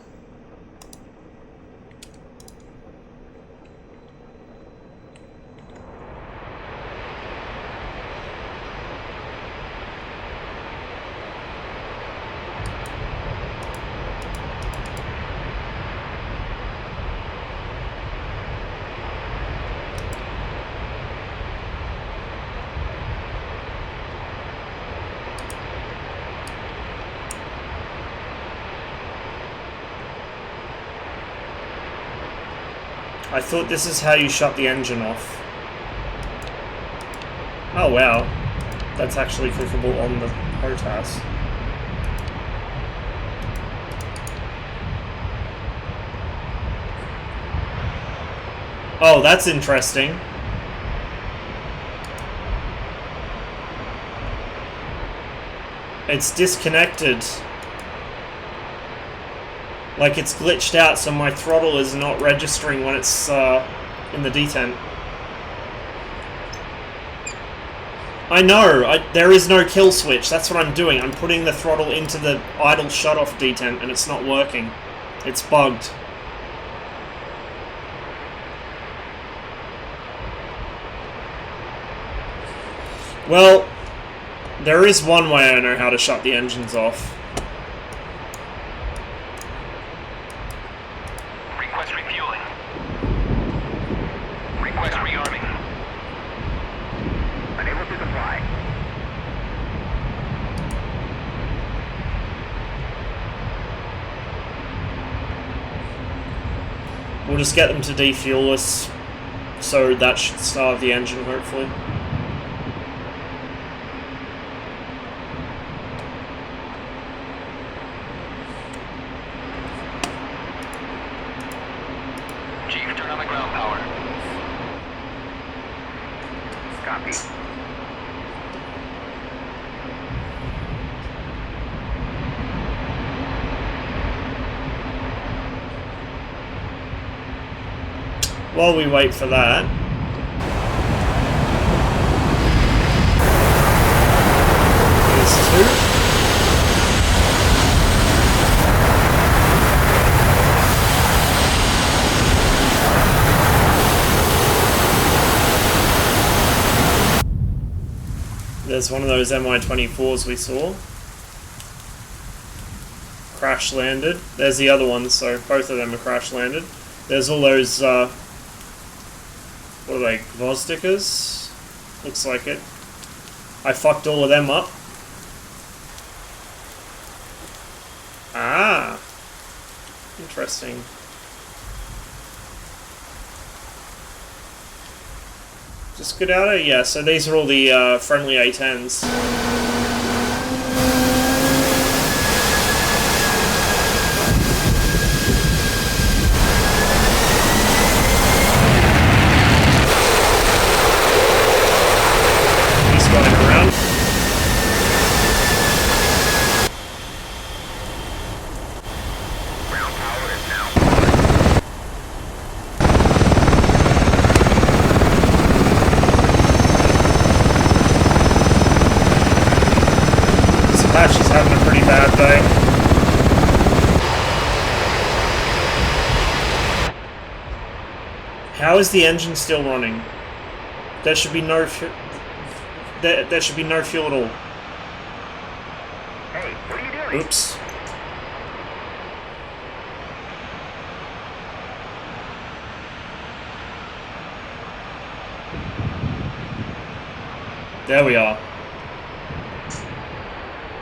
I thought this is how you shut the engine off. Oh wow, that's actually clickable on the HOTAS. Oh, that's interesting. It's disconnected. Like it's glitched out, so my throttle is not registering when it's in the detent. I know, there is no kill switch. That's what I'm doing. I'm putting the throttle into the idle shut-off detent, and it's not working. It's bugged. Well, there is one way I know how to shut the engines off. Request refueling. Request rearming. Unable to comply. We'll just get them to defuel us, so that should starve the engine, hopefully. Chief, turn on the ground power. Copy. While we wait for that, there's two. There's one of those Mi-24s we saw. Crash landed. There's the other one, so both of them are crash landed. There's all those, what are they, Gvozdikas? Looks like it. I fucked all of them up. Ah. Interesting. Just get out of, yeah, so these are all the friendly A-10s. He's running around. Ground power is now Apache's having a pretty bad day. How is the engine still running? There should be no there should be no fuel at all. Hey, what are you doing? Oops. There we are.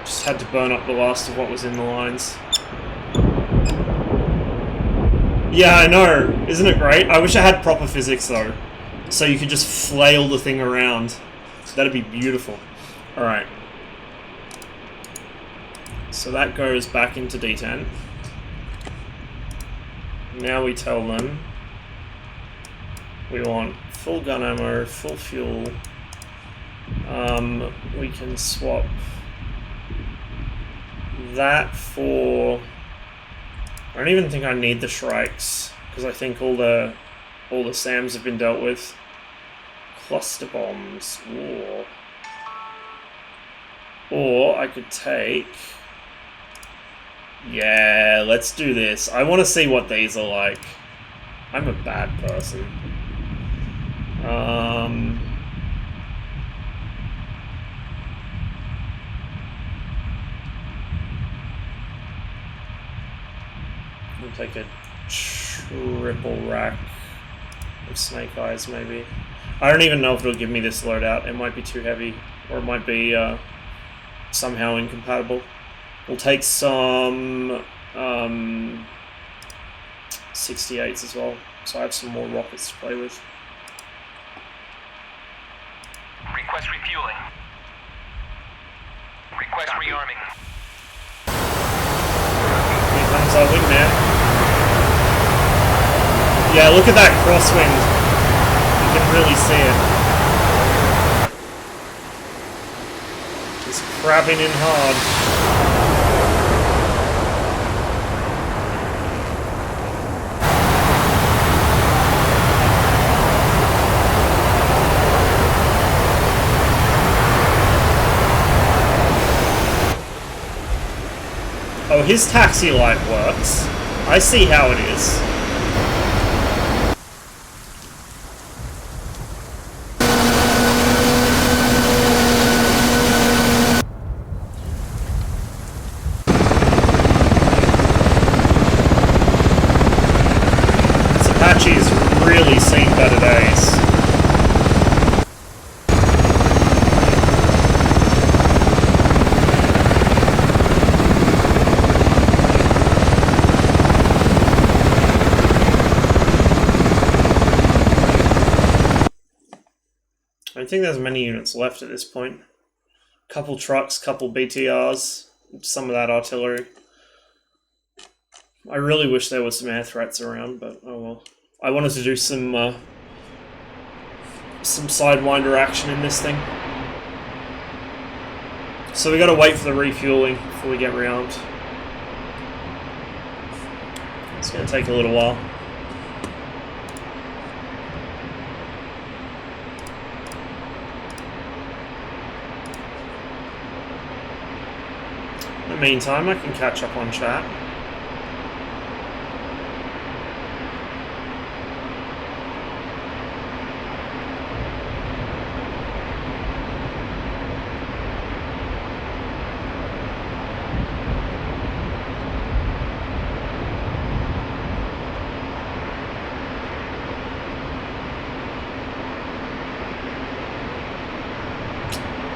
Just had to burn up the last of what was in the lines. Yeah, I know. Isn't it great? I wish I had proper physics, though. So you could just flail the thing around. That'd be beautiful. Alright. So that goes back into D10. Now we tell them we want full gun ammo, full fuel. We can swap that for... I don't even think I need the Shrikes, because I think all the SAMs have been dealt with. Cluster bombs. Or I could take... Yeah, let's do this. I want to see what these are like. I'm a bad person. We'll take a triple rack of snake eyes, maybe. I don't even know if it'll give me this loadout. It might be too heavy, or it might be somehow incompatible. We'll take some 68s as well, so I have some more rockets to play with. Request refueling. Request rearming. Here comes our wingman. Yeah, look at that crosswind. You can really see it. Just crabbing in hard. Oh, his taxi light works. I see how it is. This Apache's really seen better days. I don't think there's many units left at this point. Couple trucks, couple BTRs, some of that artillery. I really wish there was some air threats around, but oh well. I wanted to do some Sidewinder action in this thing. So we gotta wait for the refueling before we get round. It's gonna take a little while. In the meantime, I can catch up on chat.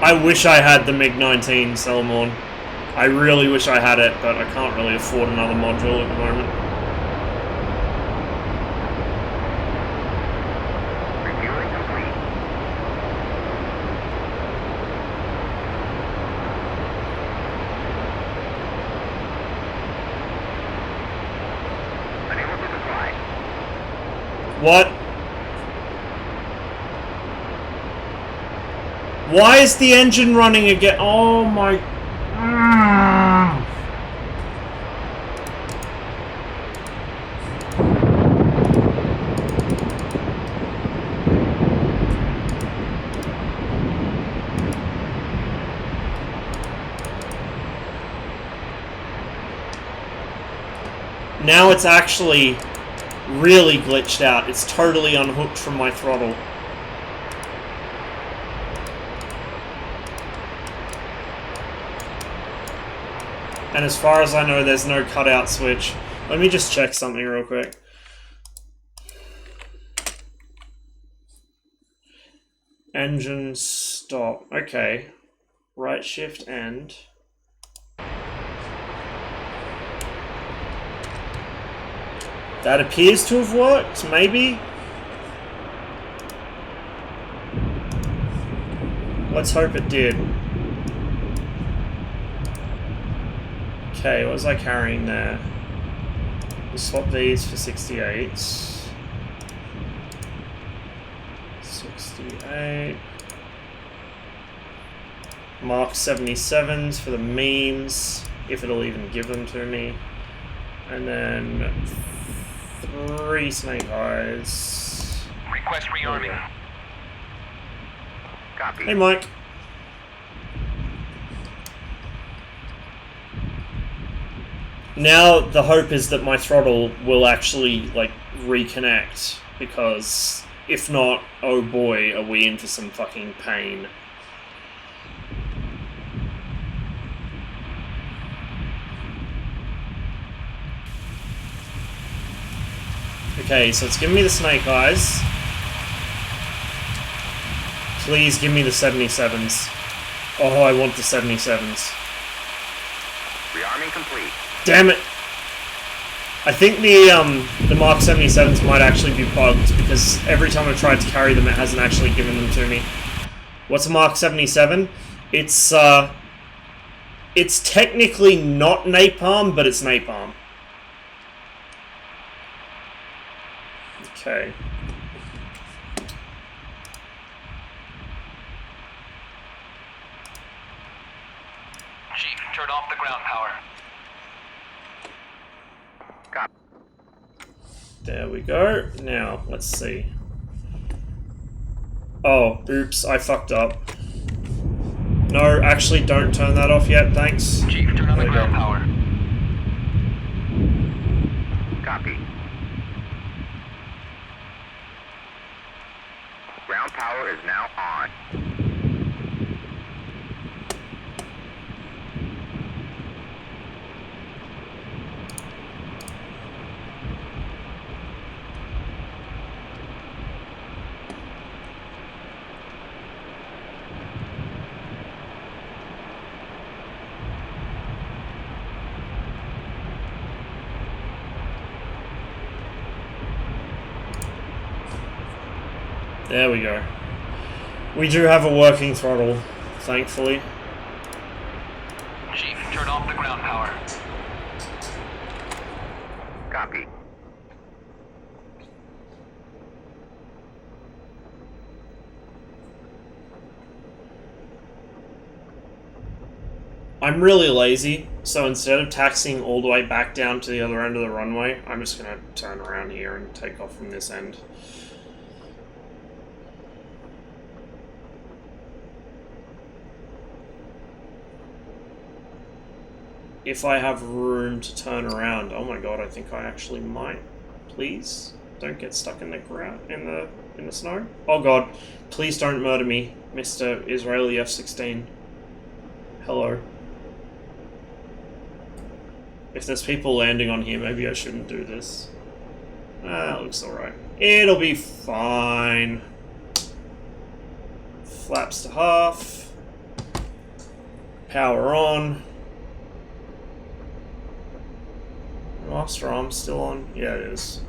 I wish I had the MiG-19 Selmorn. I really wish I had it, but I can't really afford another module at the moment. Refueling complete. Unable to supply. What? Why is the engine running again? Oh my... Now it's actually really glitched out. It's totally unhooked from my throttle. And as far as I know, there's no cutout switch. Let me just check something real quick. Engine stop. Okay. Right shift and... That appears to have worked, maybe? Let's hope it did. Okay, what was I carrying there? We'll swap these for 68s. 68. Mark 77s for the memes, if it'll even give them to me. And then 3 snake eyes. Request rearming. Copy. Hey, Mike. Now the hope is that my throttle will actually, like, reconnect, because if not, oh boy, are we in for some fucking pain. Okay, so it's giving me the snake eyes. Please give me the 77s. Oh, I want the 77s. Rearming complete. Damn it! I think the Mark 77s might actually be bugged, because every time I've tried to carry them, it hasn't actually given them to me. What's a Mark 77? It's technically not napalm, but it's napalm. Okay. Chief, turn off the ground power. Copy. There we go. Now, let's see. Oh, oops, I fucked up. No, actually, don't turn that off yet, thanks. Chief, turn on the There we ground go. power. Copy. Ground power is now on. There we go. We do have a working throttle, thankfully. Chief, turn off the ground power. Copy. I'm really lazy, so instead of taxiing all the way back down to the other end of the runway, I'm just going to turn around here and take off from this end. If I have room to turn around. Oh my god, I think I actually might. Please don't get stuck in the ground, in the snow. Oh god, please don't murder me, Mr. Israeli F-16. Hello. If there's people landing on here, maybe I shouldn't do this. Ah, it looks alright. It'll be fine. Flaps to half. Power on. Master arm's still on? Yeah, it is.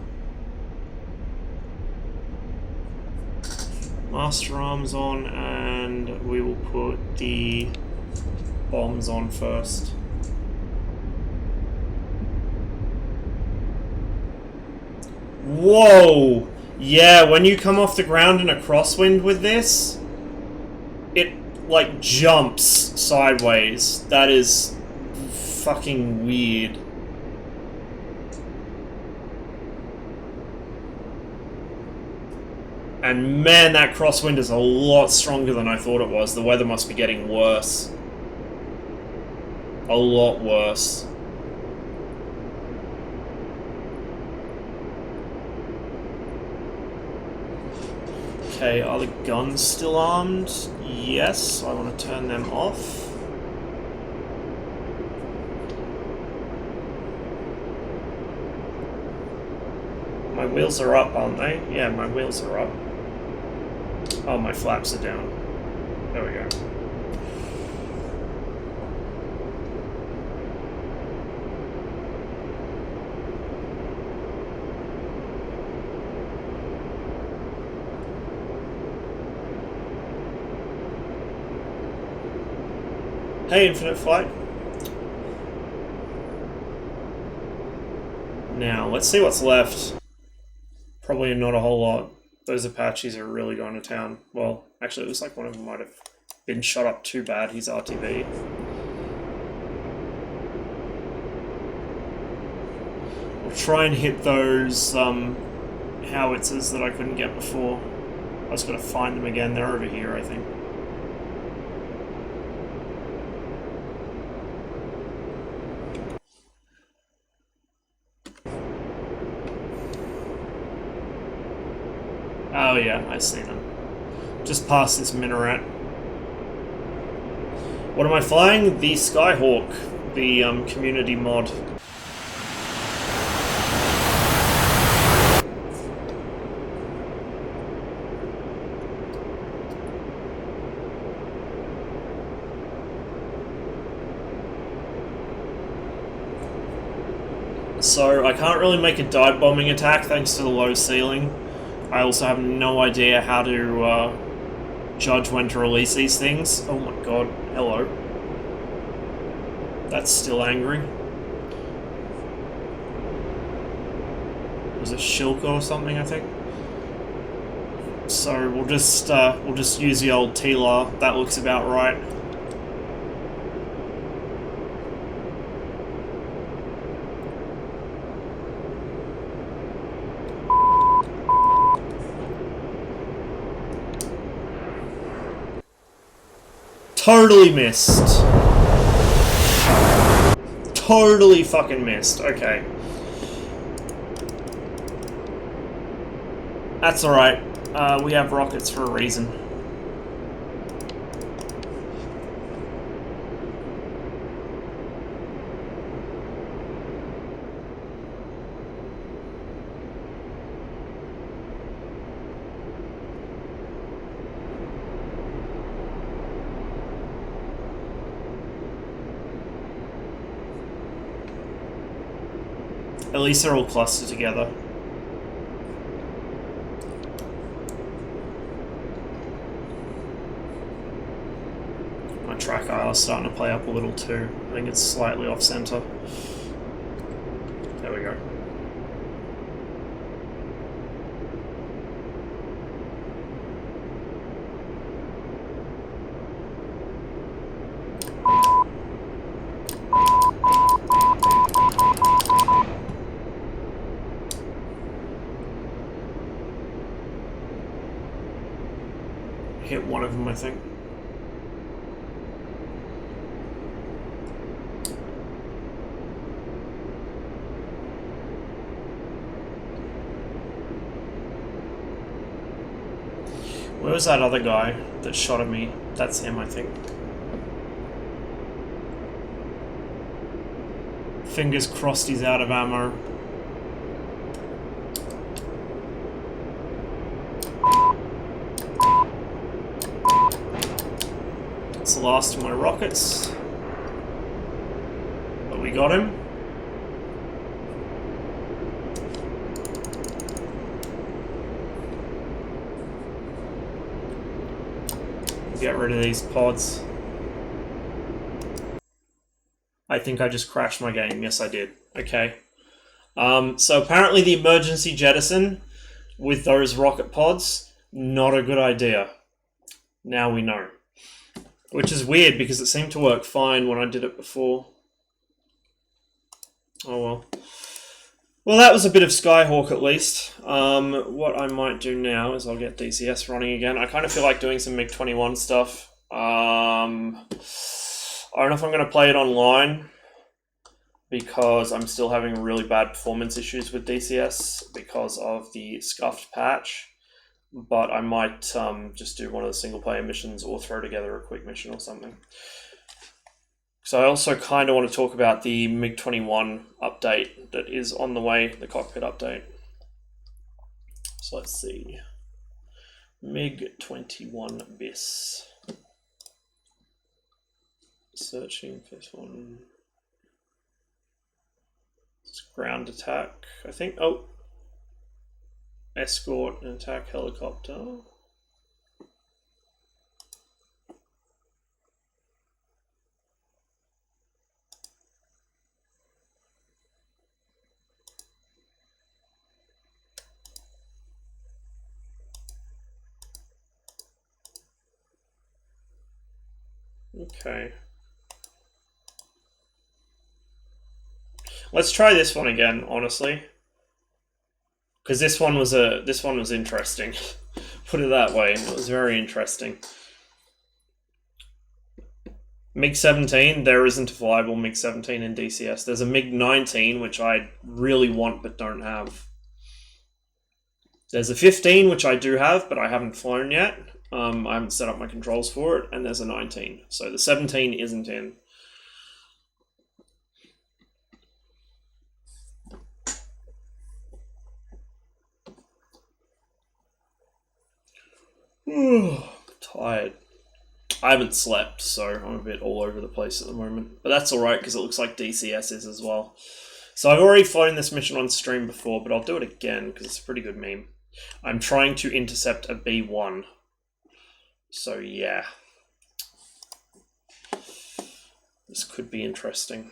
Master arm's on, and we will put the bombs on first. Whoa! Yeah, when you come off the ground in a crosswind with this, it, like, jumps sideways. That is fucking weird. And man, that crosswind is a lot stronger than I thought it was. The weather must be getting worse. A lot worse. Okay, are the guns still armed? Yes, I want to turn them off. My wheels are up, aren't they? Yeah, my wheels are up. Oh, my flaps are down. There we go. Hey, Infinite Flight. Now, let's see what's left. Probably not a whole lot. Those Apaches are really going to town. Well, actually, it looks like one of them might have been shot up too bad. He's RTV. I'll try and hit those howitzers that I couldn't get before. I just got to find them again. They're over here, I think. Oh yeah, I see them. Just past this minaret. What am I flying? The Skyhawk, the community mod. So I can't really make a dive bombing attack thanks to the low ceiling. I also have no idea how to judge when to release these things. Oh my god, hello. That's still angry. Was it Shilka or something, I think? So we'll just use the old T-Lar. That looks about right. Totally missed. Totally fucking missed. Okay. That's alright. We have rockets for a reason. At least they're all clustered together. My track IR is starting to play up a little too. I think it's slightly off center. There we go. Hit one of them, I think. Where was that other guy that shot at me? That's him, I think. Fingers crossed he's out of ammo. That's the last of my rockets. But we got him. Get rid of these pods. I think I just crashed my game. Yes, I did. Okay. So apparently the emergency jettison with those rocket pods, not a good idea. Now we know. Which is weird because it seemed to work fine when I did it before. Oh well. Well, that was a bit of Skyhawk at least. What I might do now is I'll get DCS running again. I kind of feel like doing some MiG-21 stuff. I don't know if I'm going to play it online because I'm still having really bad performance issues with DCS because of the scuffed patch. But I might just do one of the single-player missions or throw together a quick mission or something. So I also kind of want to talk about the MiG-21 update that is on the way, the cockpit update. So let's see. MiG-21 bis. Searching for this one. It's ground attack, I think. Oh, escort and attack helicopter. Okay. Let's try this one again, honestly. Because this one was interesting. Put it that way. It was very interesting. MiG-17, there isn't a viable MiG-17 in DCS. There's a MiG-19, which I really want but don't have. There's a 15, which I do have, but I haven't flown yet. I haven't set up my controls for it, and there's a 19. So the 17 isn't in. Tired. I haven't slept, so I'm a bit all over the place at the moment. But that's alright, because it looks like DCS is as well. So I've already flown this mission on stream before, but I'll do it again, because it's a pretty good meme. I'm trying to intercept a B-1. So yeah. This could be interesting.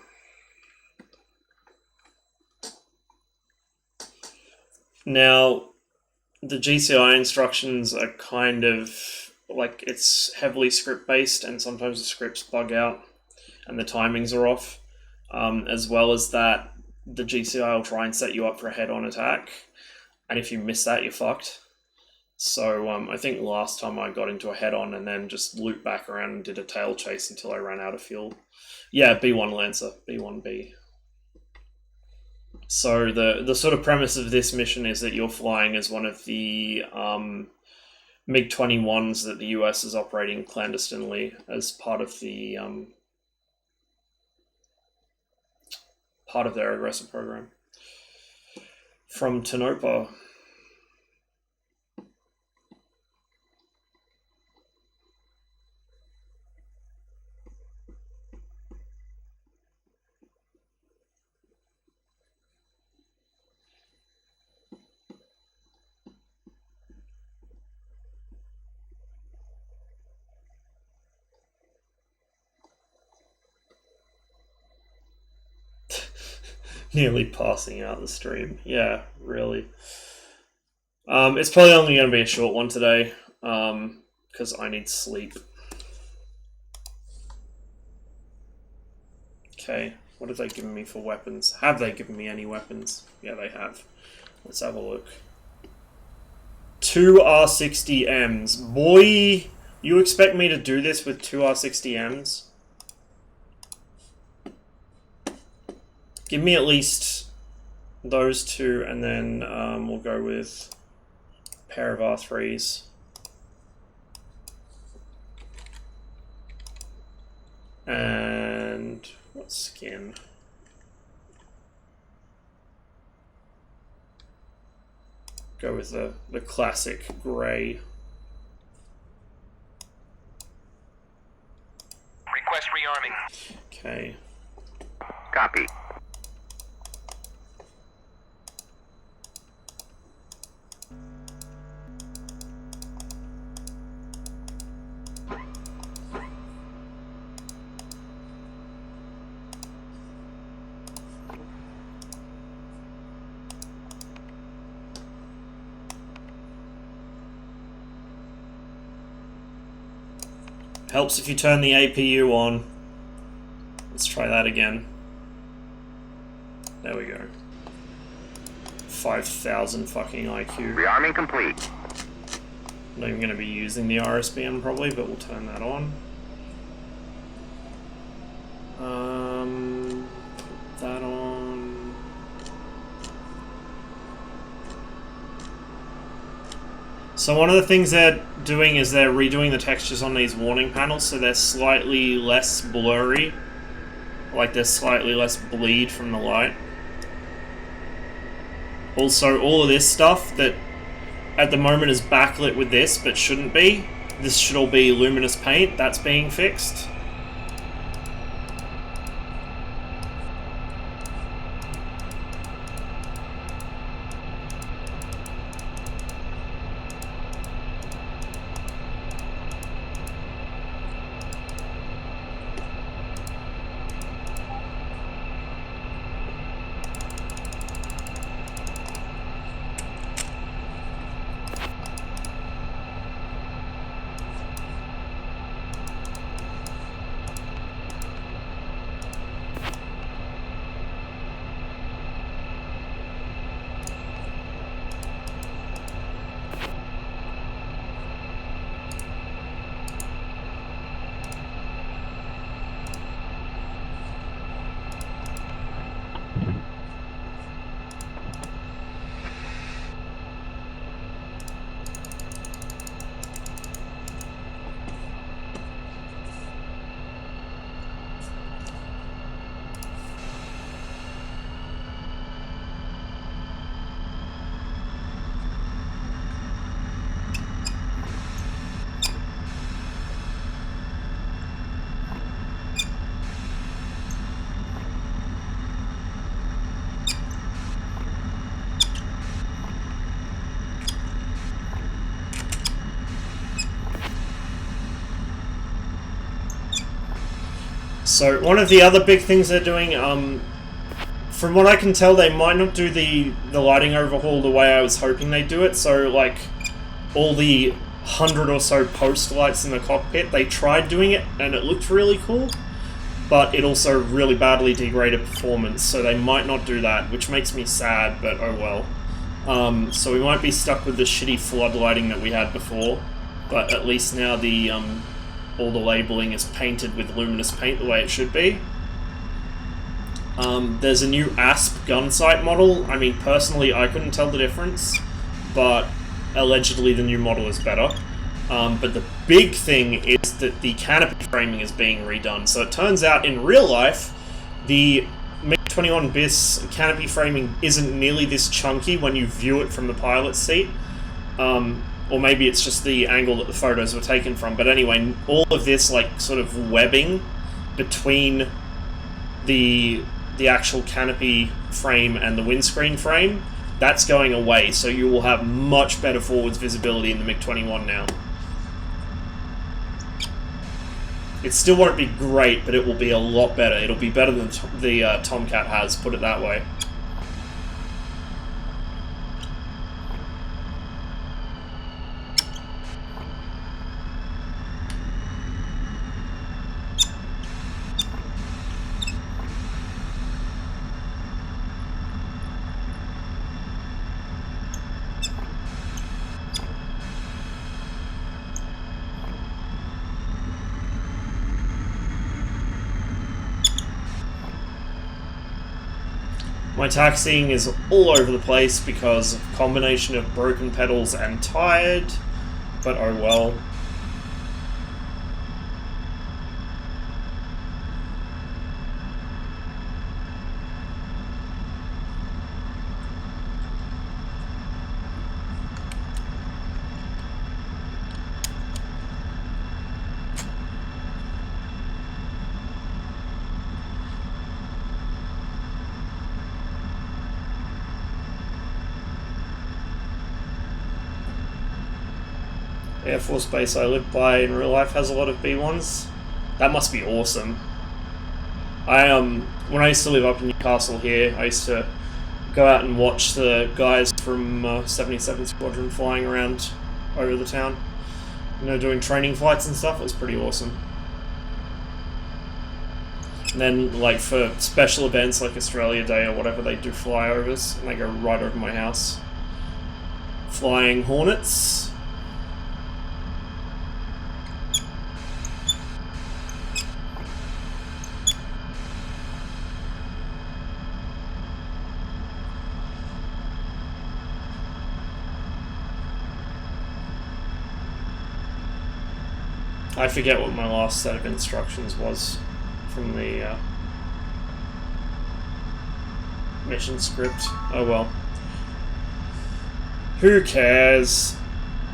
Now, the GCI instructions are kind of like, it's heavily script based, and sometimes the scripts bug out and the timings are off. As well as that, the GCI will try and set you up for a head-on attack, and if you miss that, you're fucked. So I think last time I got into a head-on and then just looped back around and did a tail chase until I ran out of fuel. Yeah, B1 Lancer, B1B. So the sort of premise of this mission is that you're flying as one of the MiG-21s that the US is operating clandestinely as part of the part of their aggressor program. From Tonopah. Nearly passing out the stream. Yeah, really. It's probably only going to be a short one today, because I need sleep. Okay, what have they given me for weapons? Have they given me any weapons? Yeah, they have. Let's have a look. 2 R60Ms. Boy, you expect me to do this with 2 R60Ms? Give me at least those two, and then we'll go with a pair of R3s. And what skin? Go with the classic grey. Request rearming. Okay. Copy. Helps if you turn the APU on. Let's try that again. There we go. 5,000 fucking IQ. Rearming complete. Not even going to be using the RSBM probably, but we'll turn that on. Put that on. So one of the things they're doing is they're redoing the textures on these warning panels, so they're slightly less blurry. Like there's slightly less bleed from the light. Also, all of this stuff that at the moment is backlit with this, but shouldn't be. This should all be luminous paint. That's being fixed. So one of the other big things they're doing, from what I can tell, they might not do the lighting overhaul the way I was hoping they'd do it. So like all the 100 or so post lights in the cockpit, they tried doing it and it looked really cool, but it also really badly degraded performance. So they might not do that, which makes me sad, but oh well. So we might be stuck with the shitty flood lighting that we had before, but at least now the all the labeling is painted with luminous paint the way it should be. There's a new ASP gun sight model. I mean, personally, I couldn't tell the difference, but allegedly the new model is better. But the big thing is that the canopy framing is being redone. So it turns out in real life, the MiG-21 BIS canopy framing isn't nearly this chunky when you view it from the pilot's seat. Or maybe it's just the angle that the photos were taken from. But anyway, all of this like sort of webbing between the actual canopy frame and the windscreen frame, that's going away. So you will have much better forwards visibility in the MiG-21 now. It still won't be great, but it will be a lot better. It'll be better than the Tomcat has, put it that way. My taxiing is all over the place because of a combination of broken pedals and tired, but oh well. Air Force Base I live by in real life has a lot of B1s. That must be awesome. When I used to live up in Newcastle here, I used to go out and watch the guys from 77 Squadron flying around over the town. You know, doing training flights and stuff. It was pretty awesome. And then, like, for special events like Australia Day or whatever, they do flyovers, and they go right over my house. Flying Hornets. I forget what my last set of instructions was from the mission script. Oh well. Who cares?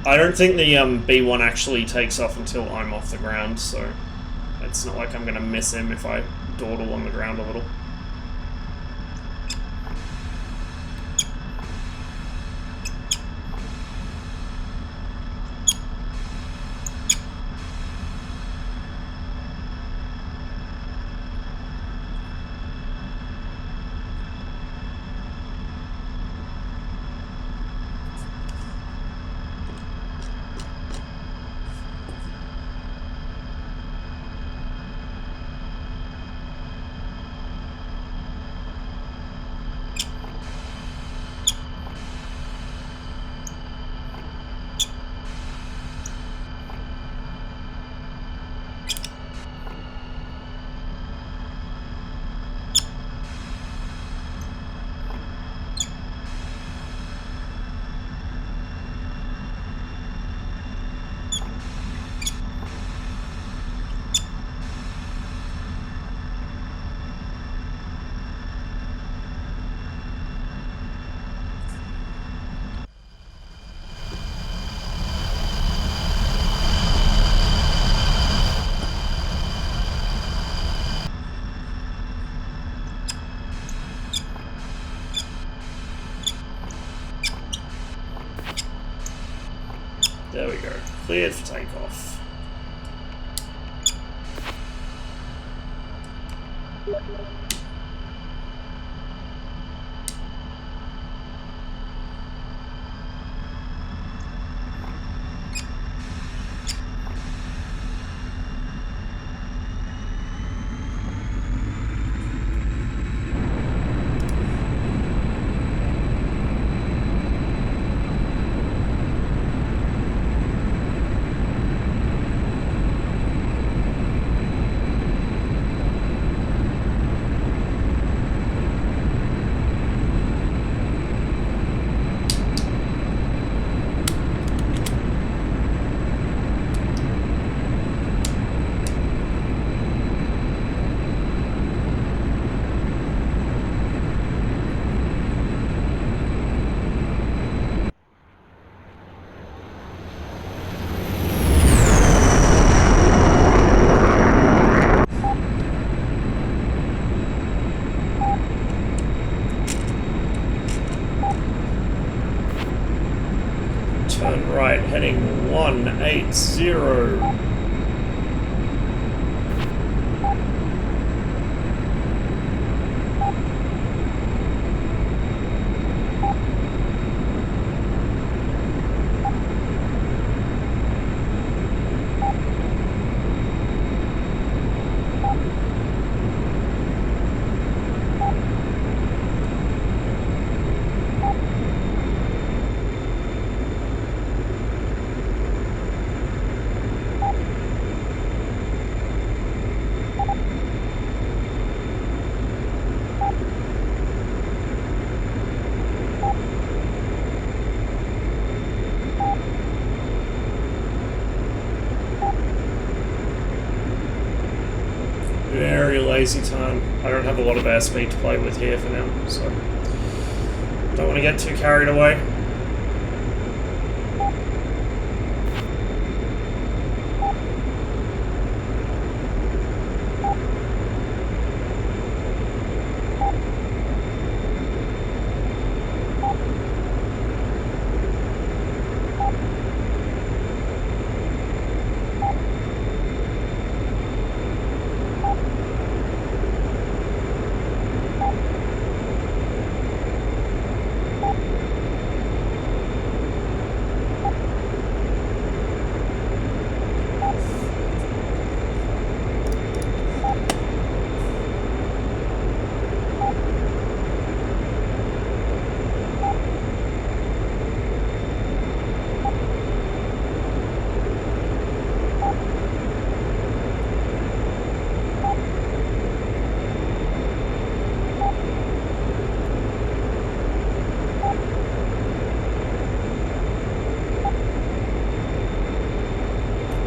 I don't think the B1 actually takes off until I'm off the ground, so it's not like I'm going to miss him if I dawdle on the ground a little. There we go. Cleared for takeoff. Turn right, heading 180. Very lazy turn. I don't have a lot of airspeed to play with here for now, so don't want to get too carried away.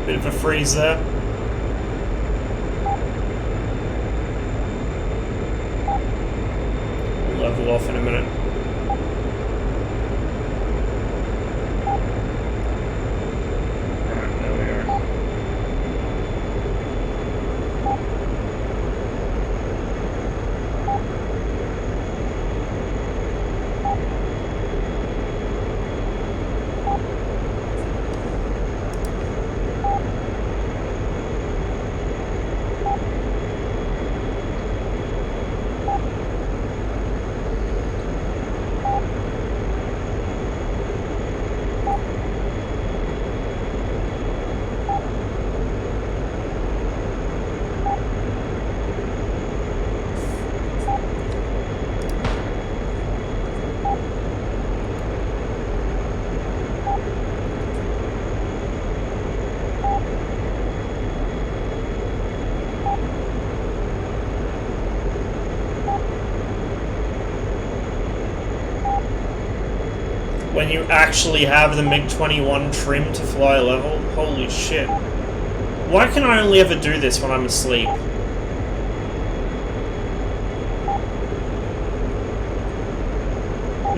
Bit of a freeze there. We'll level off in a minute. And you actually have the MiG-21 trim to fly level? Holy shit. Why can I only ever do this when I'm asleep?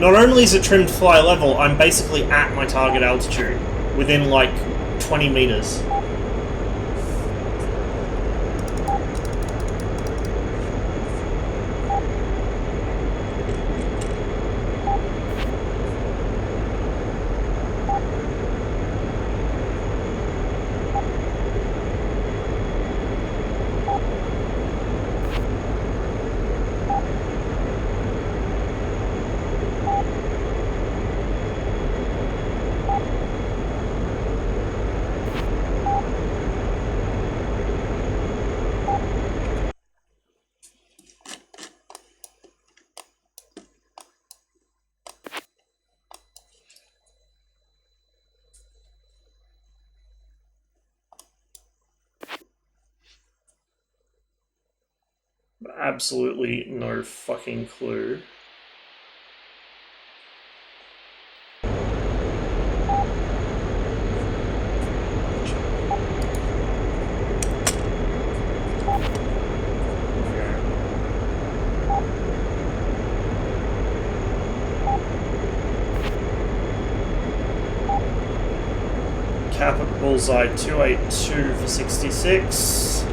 Not only is it trimmed to fly level, I'm basically at my target altitude, within like 20 meters. Absolutely no fucking clue. Cap at bullseye 282 for 66.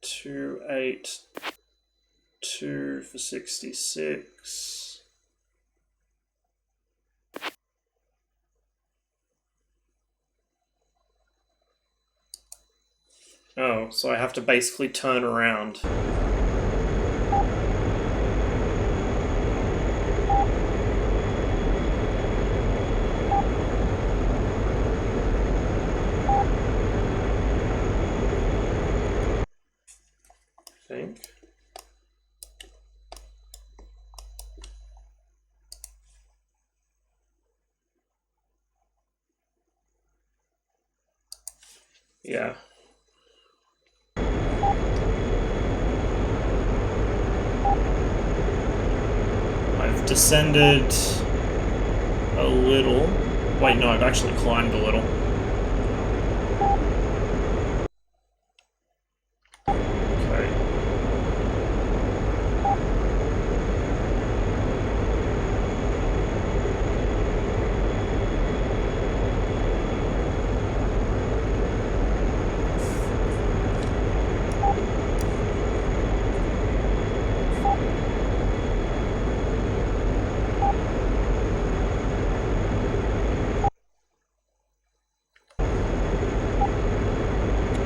282 for 66. Oh, so I have to basically turn around. I think. Yeah. I've descended a little. Wait, no, I've actually climbed a little. Okay.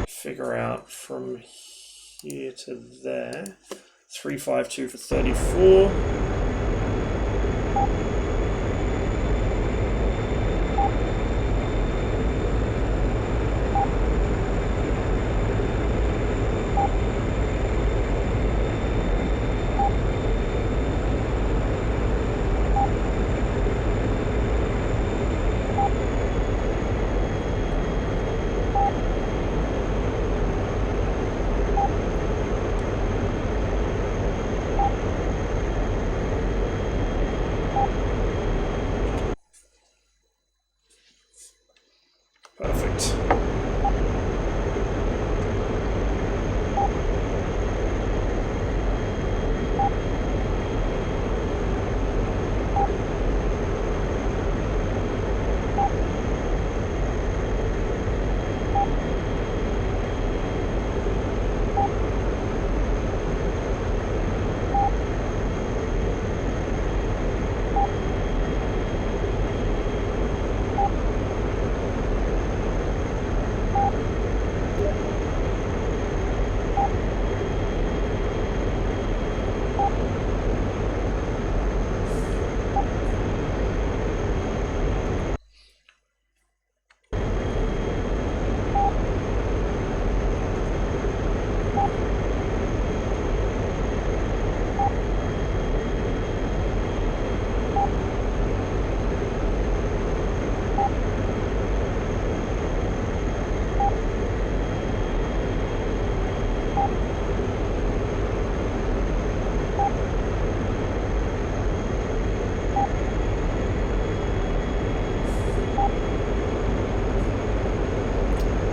Figure out from here to there. 352 for 34. Perfect.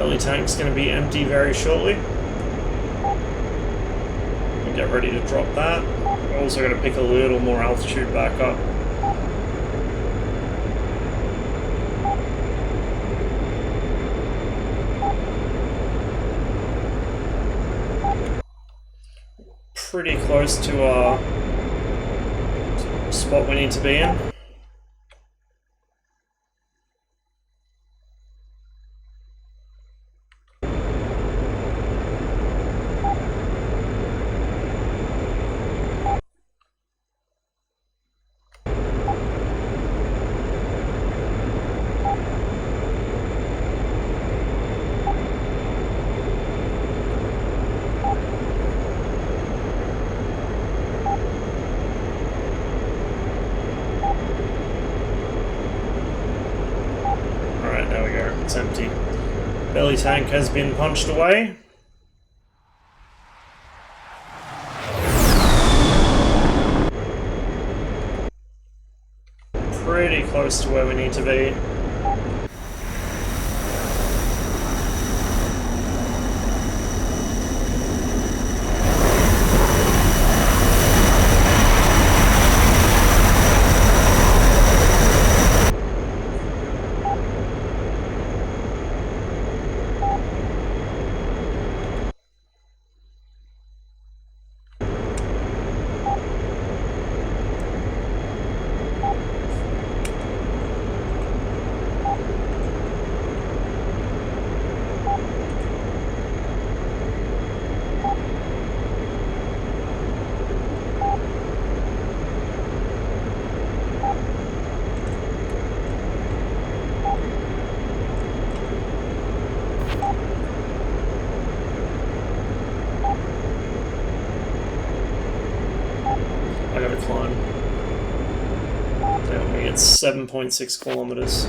Belly tank's going to be empty very shortly. We'll get ready to drop that. We're also going to pick a little more altitude back up. Pretty close to our spot we need to be in. It's empty. Belly tank has been punched away. Pretty close to where we need to be. I gotta climb. Down me, it's 7.6 kilometers.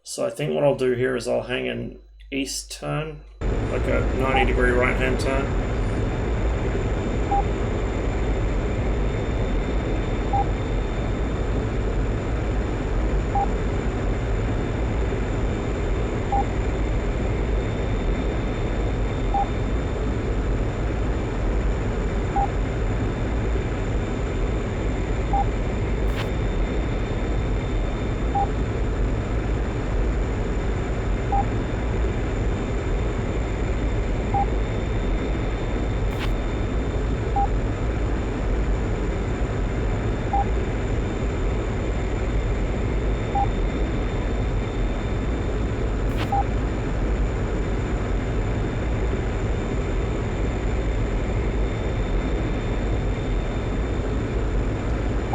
So I think what I'll do here is I'll hang an east turn, like a 90-degree right-hand turn.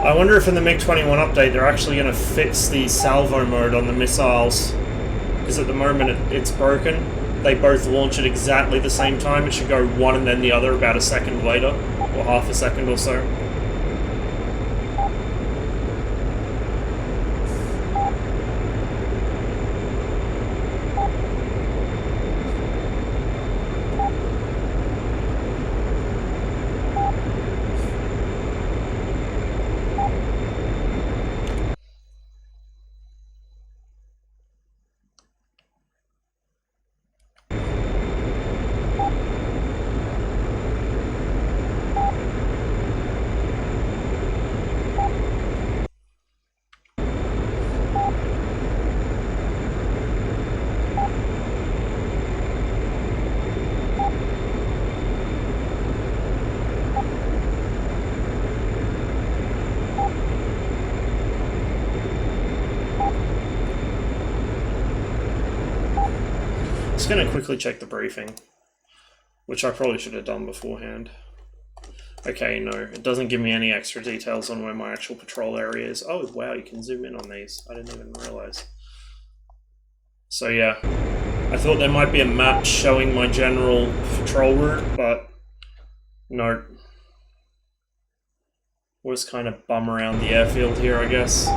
I wonder if in the MiG-21 update they're actually going to fix the salvo mode on the missiles, because at the moment it's broken. They both launch at exactly the same time. It should go one and then the other about a second later, or half a second or so. Just going to quickly check the briefing, which I probably should have done beforehand. Okay, no, it doesn't give me any extra details on where my actual patrol area is. Oh wow, you can zoom in on these. I didn't even realize. So yeah, I thought there might be a map showing my general patrol route, but no. We'll just kind of bum around the airfield here, I guess.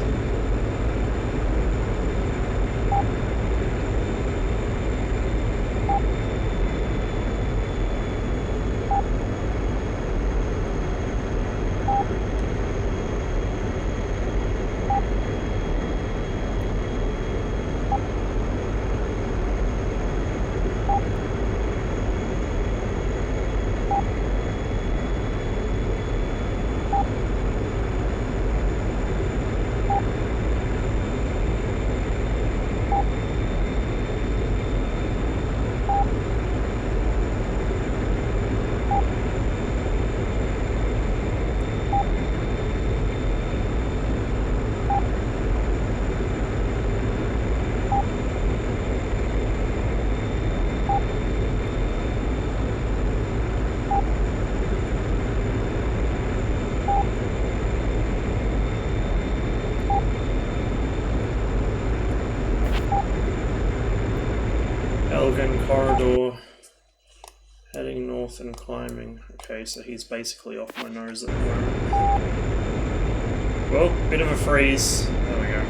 1 corridor, heading north and climbing. Okay, so he's basically off my nose at the moment. Well, bit of a freeze. There we go.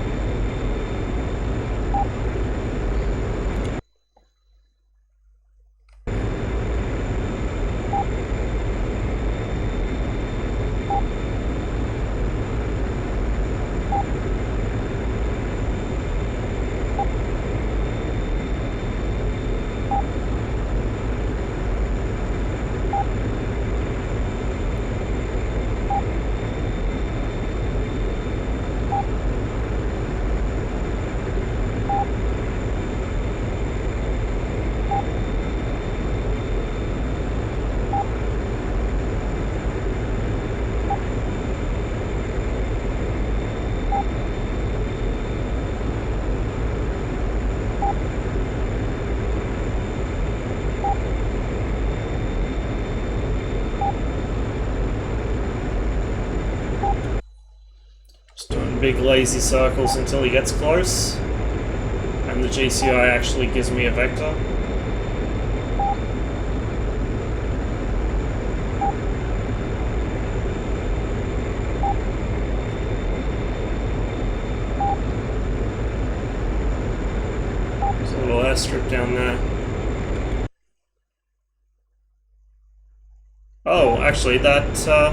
Big lazy circles until he gets close, and the GCI actually gives me a vector. There's a little airstrip down there. Oh, actually, that is that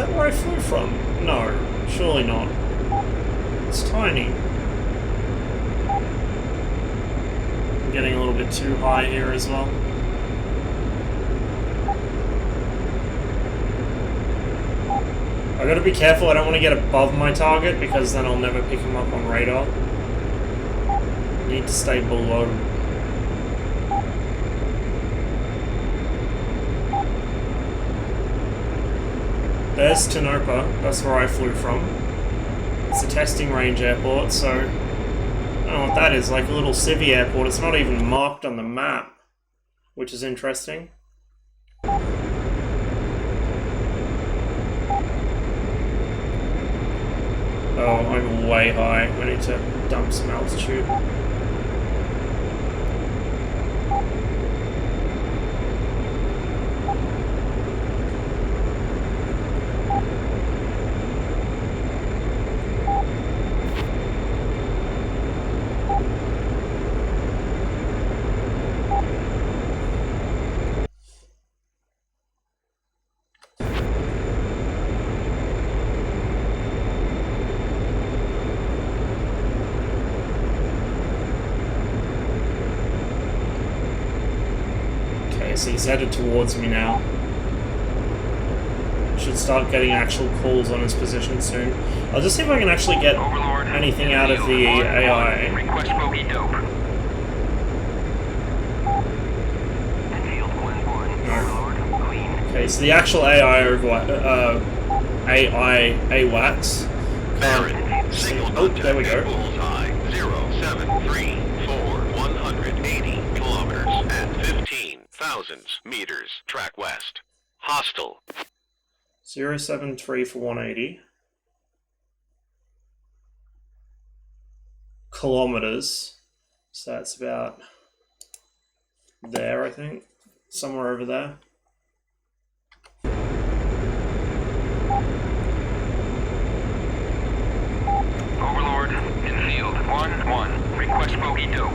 where I flew from? No. Surely not. It's tiny. I'm getting a little bit too high here as well. I gotta be careful, I don't want to get above my target because then I'll never pick him up on radar. I need to stay below. There's Tanopa, that's where I flew from. It's a testing range airport, so I don't know what that is, like a little civvy airport. It's not even marked on the map, which is interesting. Oh, I'm way high. I need to dump some altitude. So he's headed towards me now. Should start getting actual calls on his position soon. I'll just see if I can actually get Overlord, anything out of the AI. Request bogey dope. Okay, so the actual AI AWACS. Oh, there we go. 180 kilometers at 15,000 meters. Track west. Hostile. 073 for 180 kilometers. So that's about there, I think. Somewhere over there. Overlord, in field 1-1. Request bogey dope.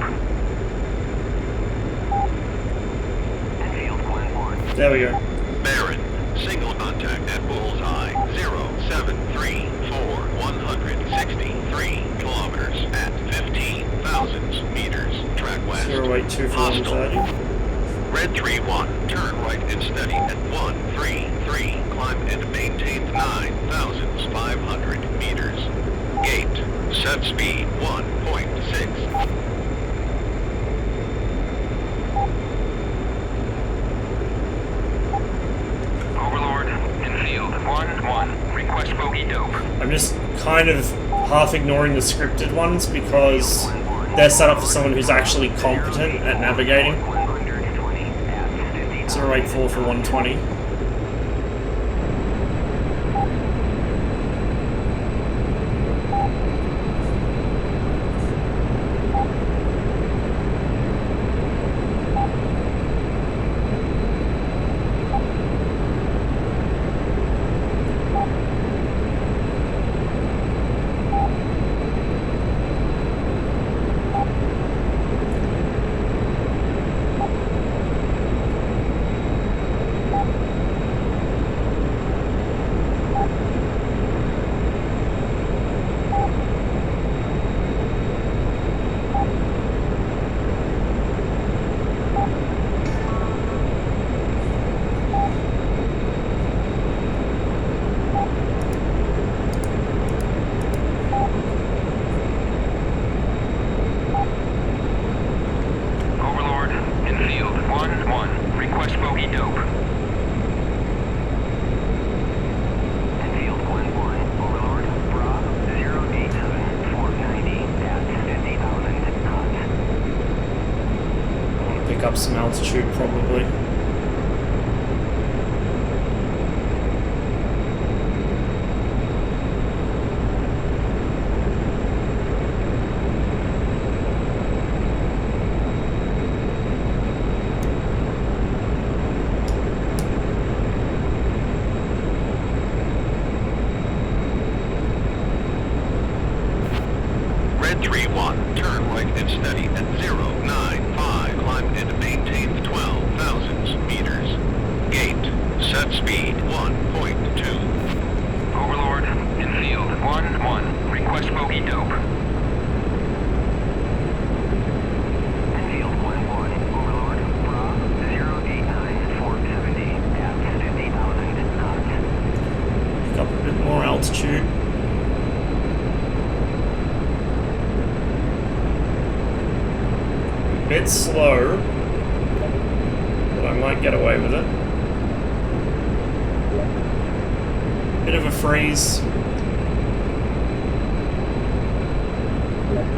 In field 1-1. There we go. Baron, single contact at bullseye. 073 for 163 kilometers at 15,000 meters. Track west. 082 for 130. Red 3-1, turn right and steady at 133. Climb and maintain 9,500 meters. Gate, set speed 1.6. Overlord, in field 1-1. Request bogey dope. I'm just kind of half ignoring the scripted ones because they're set up for someone who's actually competent at navigating. 084 for 120. Request bogey dope. Enfield 1-1, Overlord, Bra, 087, 490 at 50,000 knots. I want to pick up some altitude probably. Red 3-1, turn right and steady at 095, climb and maintain 12,000 meters. Gate, set speed 1.2. Overlord, Enfield 1-1, request bogey dope. Enfield 1-1, Overlord, Bra, 089, 470 at 50,000 knots. Pick up a bit more altitude. Bit slow, but I might get away with it. Bit of a freeze.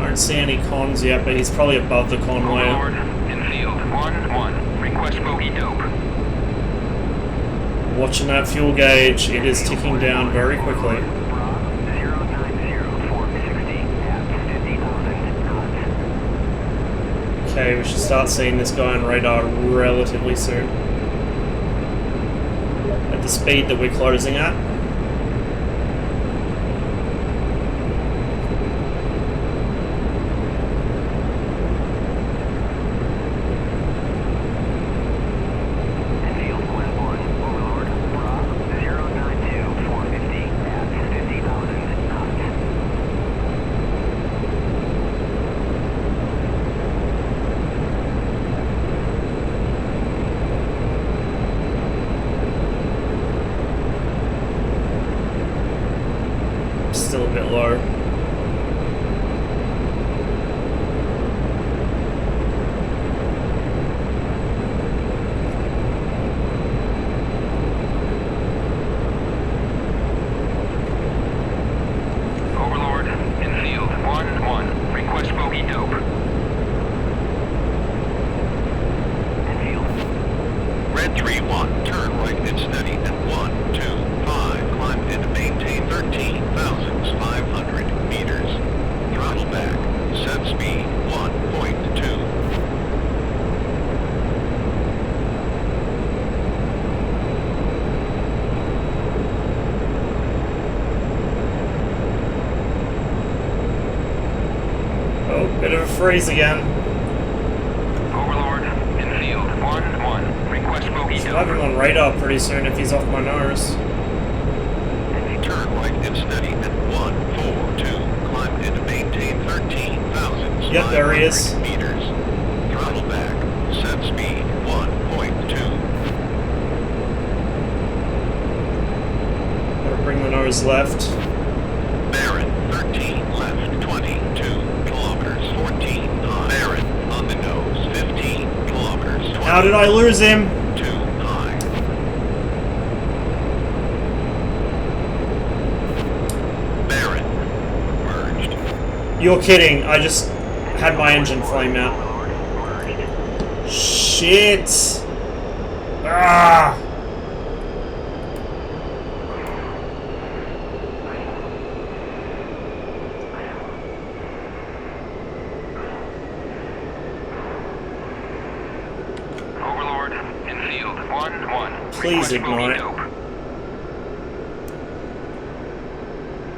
I don't see any cons yet, but he's probably above the con Overlord, layer. Enfield 1-1, request bogey dope. Watching that fuel gauge, it is ticking down very quickly. Bra, 090, 460 at 50,000 knots. Okay, we should start seeing this guy on radar relatively soon. At the speed that we're closing at. Enfield 1-1, Overlord, Bra, 092, 450 at 50,000 knots. Still a bit low. Overlord, Enfield 1-1, request bogey dope. Enfield. Red 3-1, turn right and steady at 125, climb and maintain 13,500 meters. Throttle back, set speed 1.2. Oh, bit of a freeze again. Overlord, Enfield 1-1, request bogey I'll have him dope. on radar pretty soon if he's off my nose. Turn right and steady at 142, climb and maintain 13,500 Yep, there he is. meters. Throttle back, set speed 1.2. Gotta bring the nose left. Baron, 13 left, 22 kilometers, 14 high. Baron, on the nose, 15 kilometers, 20. How did I lose him? 2 high. Baron, merged. You're kidding. I just had my engine flame out. Overlord, merged. Shit. Ah. Overlord, Enfield 1-1, Please request bogey ignite. dope.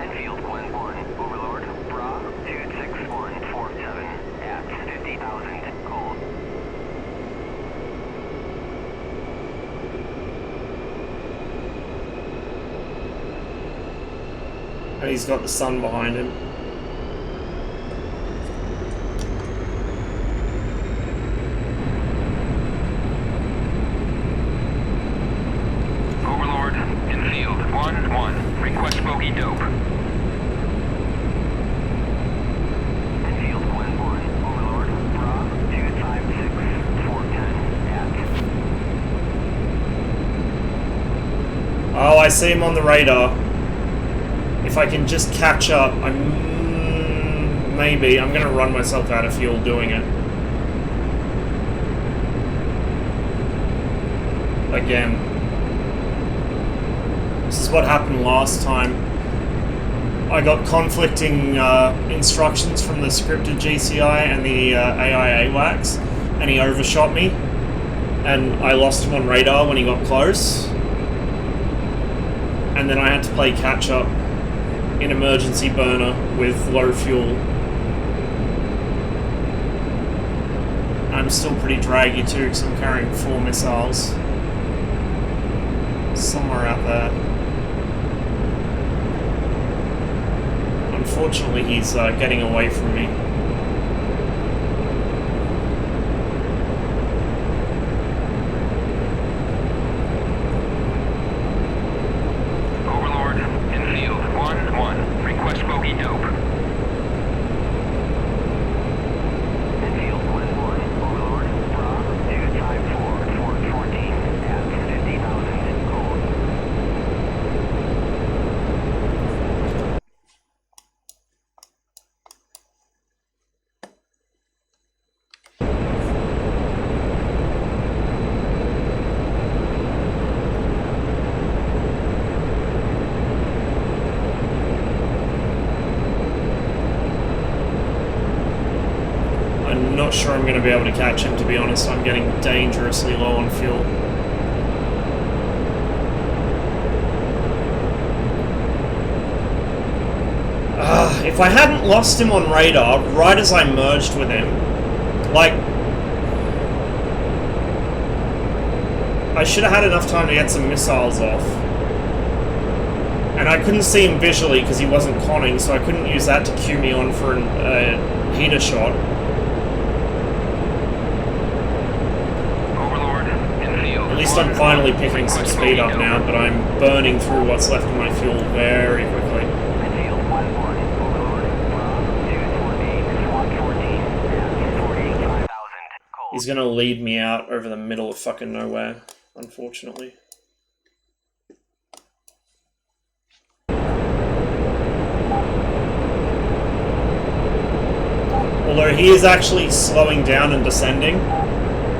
Enfield 1-1, Overlord, Bra, 26147 at 50,000 cold. And he's got the sun behind him. Overlord, Enfield 1-1, request bogey dope. Enfield 1-1, Overlord, Bra, 256 410 at I see him on the radar. If I can just catch up, maybe. I'm going to run myself out of fuel doing it. Again. This is what happened last time. I got conflicting instructions from the scripted GCI and the AI AWACS, and he overshot me. And I lost him on radar when he got close. And then I had to play catch up in emergency burner with low fuel. I'm still pretty draggy too because I'm carrying 4 missiles. Somewhere out there. Unfortunately, he's getting away from me. Overlord, in field 1-1. Request bogey dope. In field 1-1. Overlord, Rob, 254, 414 at 50,000 gold. I'm not sure I'm going to be able to catch him, to be honest. I'm getting dangerously low on fuel. If I hadn't lost him on radar right as I merged with him, like, I should have had enough time to get some missiles off. And I couldn't see him visually because he wasn't conning, so I couldn't use that to cue me on for a heater shot. Overlord, in field. At least I'm finally picking some speed up now, but I'm burning through what's left of my fuel very quickly. In field 1-1. Overlord, Rob, 248, 114 at 45,000 gold. He's gonna lead me out over the middle of fucking nowhere, unfortunately. Although he is actually slowing down and descending,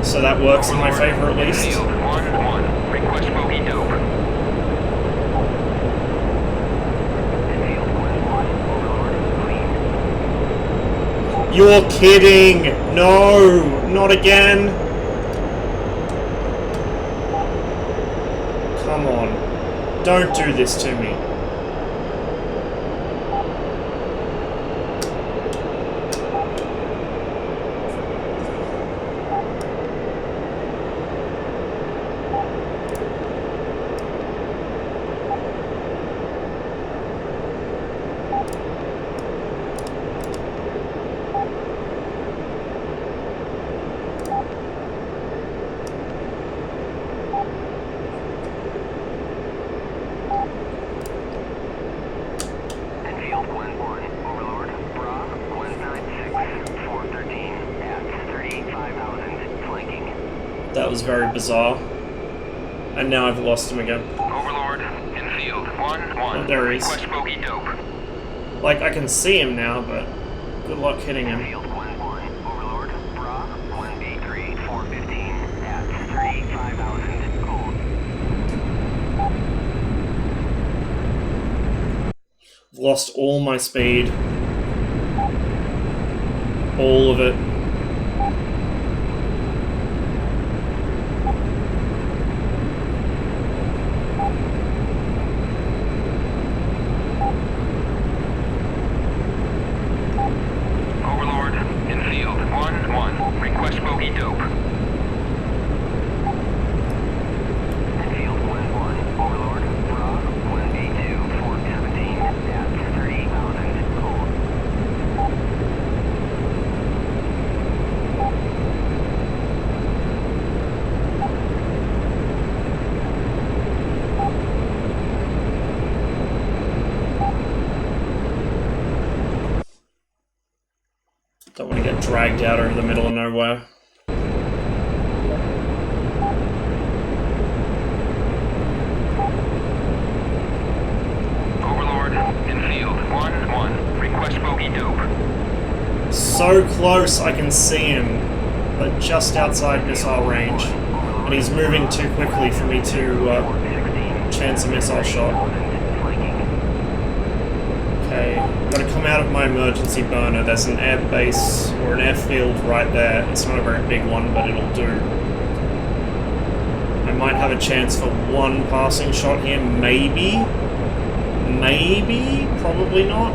so that works in my favor at least. Field 1-1. Request bogey dope. In field 1-1. Overlord, clean. You're kidding! No! Not again! Come on. Don't do this to me. In field 1-1. Overlord, Rob, 196, 413 at 35,000 flanking. That was very bizarre. And now I've lost him again. Overlord, in field 1-1. Oh, there he is. Request bogey dope. Like, I can see him now, but good luck hitting In him. field 1-1. Overlord, Rob, 1B3, 415 at 35,000 gold. I've lost all my speed. All of it. Overlord, in field 1-1. Request bogey dope. In field 1-1. Overlord, Rob, 1B2, 417 at 30,000 gold. Don't want to get dragged out over the middle of nowhere. request bogey dope. So close I can see him, but just outside missile range. And he's moving too quickly for me to chance a missile shot. Okay, I'm gonna come out of my emergency burner. There's an air base or an airfield right there. It's not a very big one, but it'll do. I might have a chance for one passing shot here, maybe? Maybe? Probably not.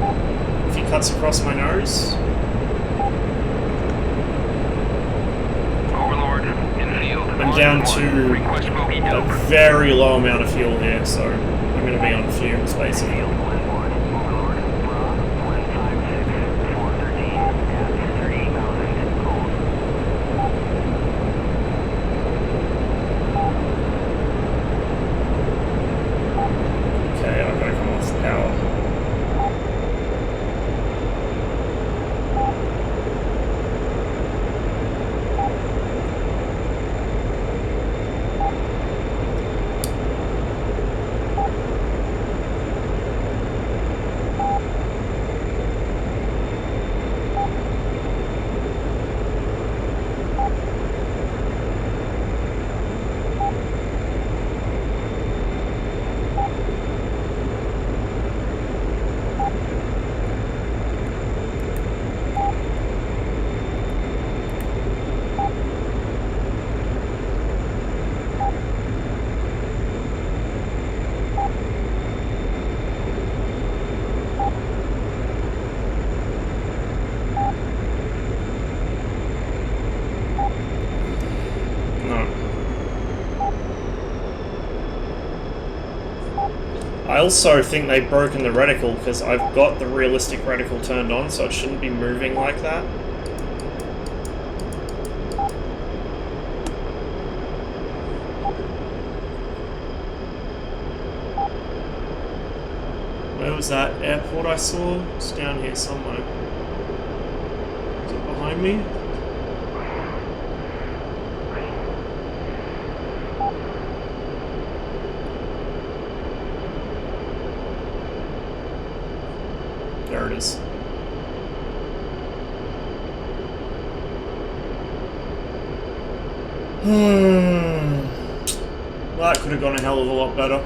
If he cuts across my nose. Overlord, infield. I'm down to Request bogey a dope. very low amount of fuel here, so I'm going to be on fumes, basically. Overlord, Bra, 156, 413, at 30,000, hold. Okay, I've got to come off power. I also think they've broken the reticle because I've got the realistic reticle turned on, so it shouldn't be moving like that. Where was that airport I saw? It's down here somewhere. Is it behind me? There it is. Well, that could have gone a hell of a lot better.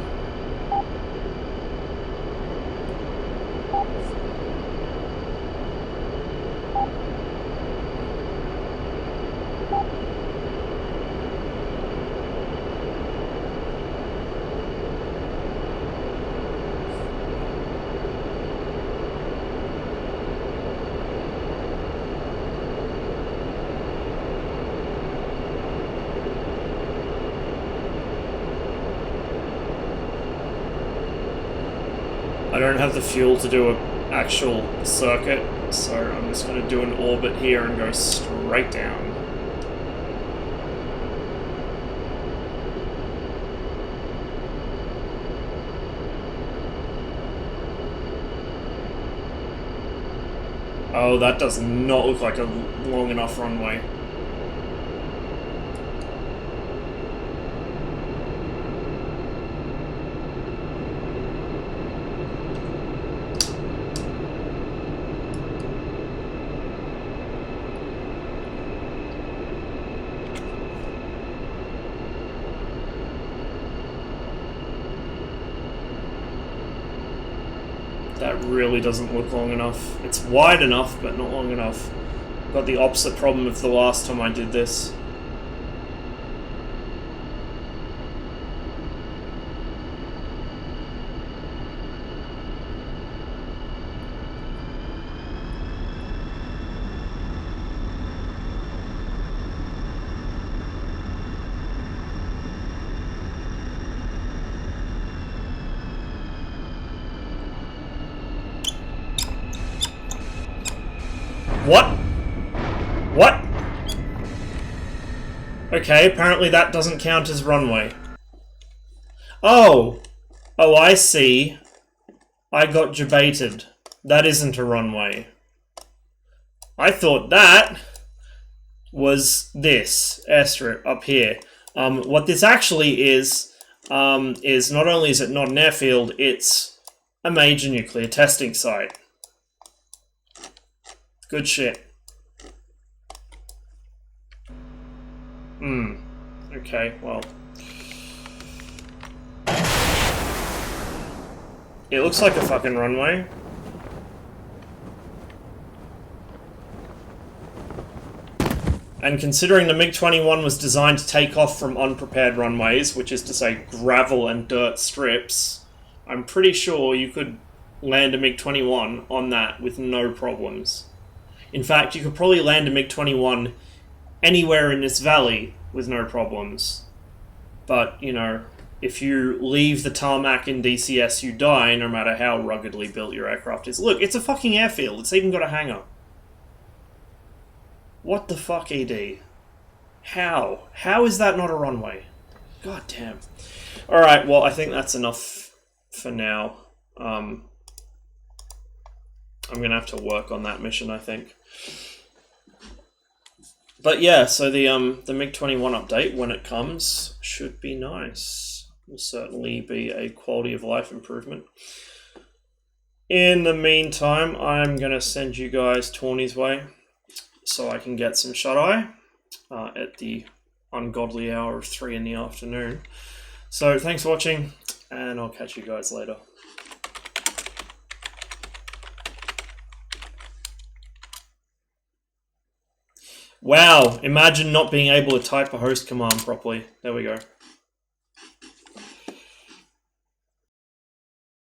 I don't have the fuel to do an actual circuit, so I'm just going to do an orbit here and go straight down. Oh, that does not look like a long enough runway. That really doesn't look long enough. It's wide enough, but not long enough. Got the opposite problem of the last time I did this. What? What? Okay, apparently that doesn't count as runway. Oh! Oh, I see. I got debated. That isn't a runway. I thought that was this airstrip up here. What this actually is not only is it not an airfield, it's a major nuclear testing site. Good shit. Okay, well. It looks like a fucking runway. And considering the MiG-21 was designed to take off from unprepared runways, which is to say gravel and dirt strips, I'm pretty sure you could land a MiG-21 on that with no problems. In fact, you could probably land a MiG-21 anywhere in this valley with no problems. But, you know, if you leave the tarmac in DCS, you die, no matter how ruggedly built your aircraft is. Look, it's a fucking airfield. It's even got a hangar. What the fuck, ED? How? How is that not a runway? God damn. Alright, well, I think that's enough for now. I'm gonna have to work on that mission, I think. But yeah, so the MiG-21 update, when it comes, should be nice. Will certainly be a quality of life improvement. In the meantime, I'm gonna send you guys Tawny's way, so I can get some shut-eye at the ungodly hour of 3 in the afternoon. So thanks for watching, and I'll catch you guys later. Wow, imagine not being able to type a host command properly. There we go.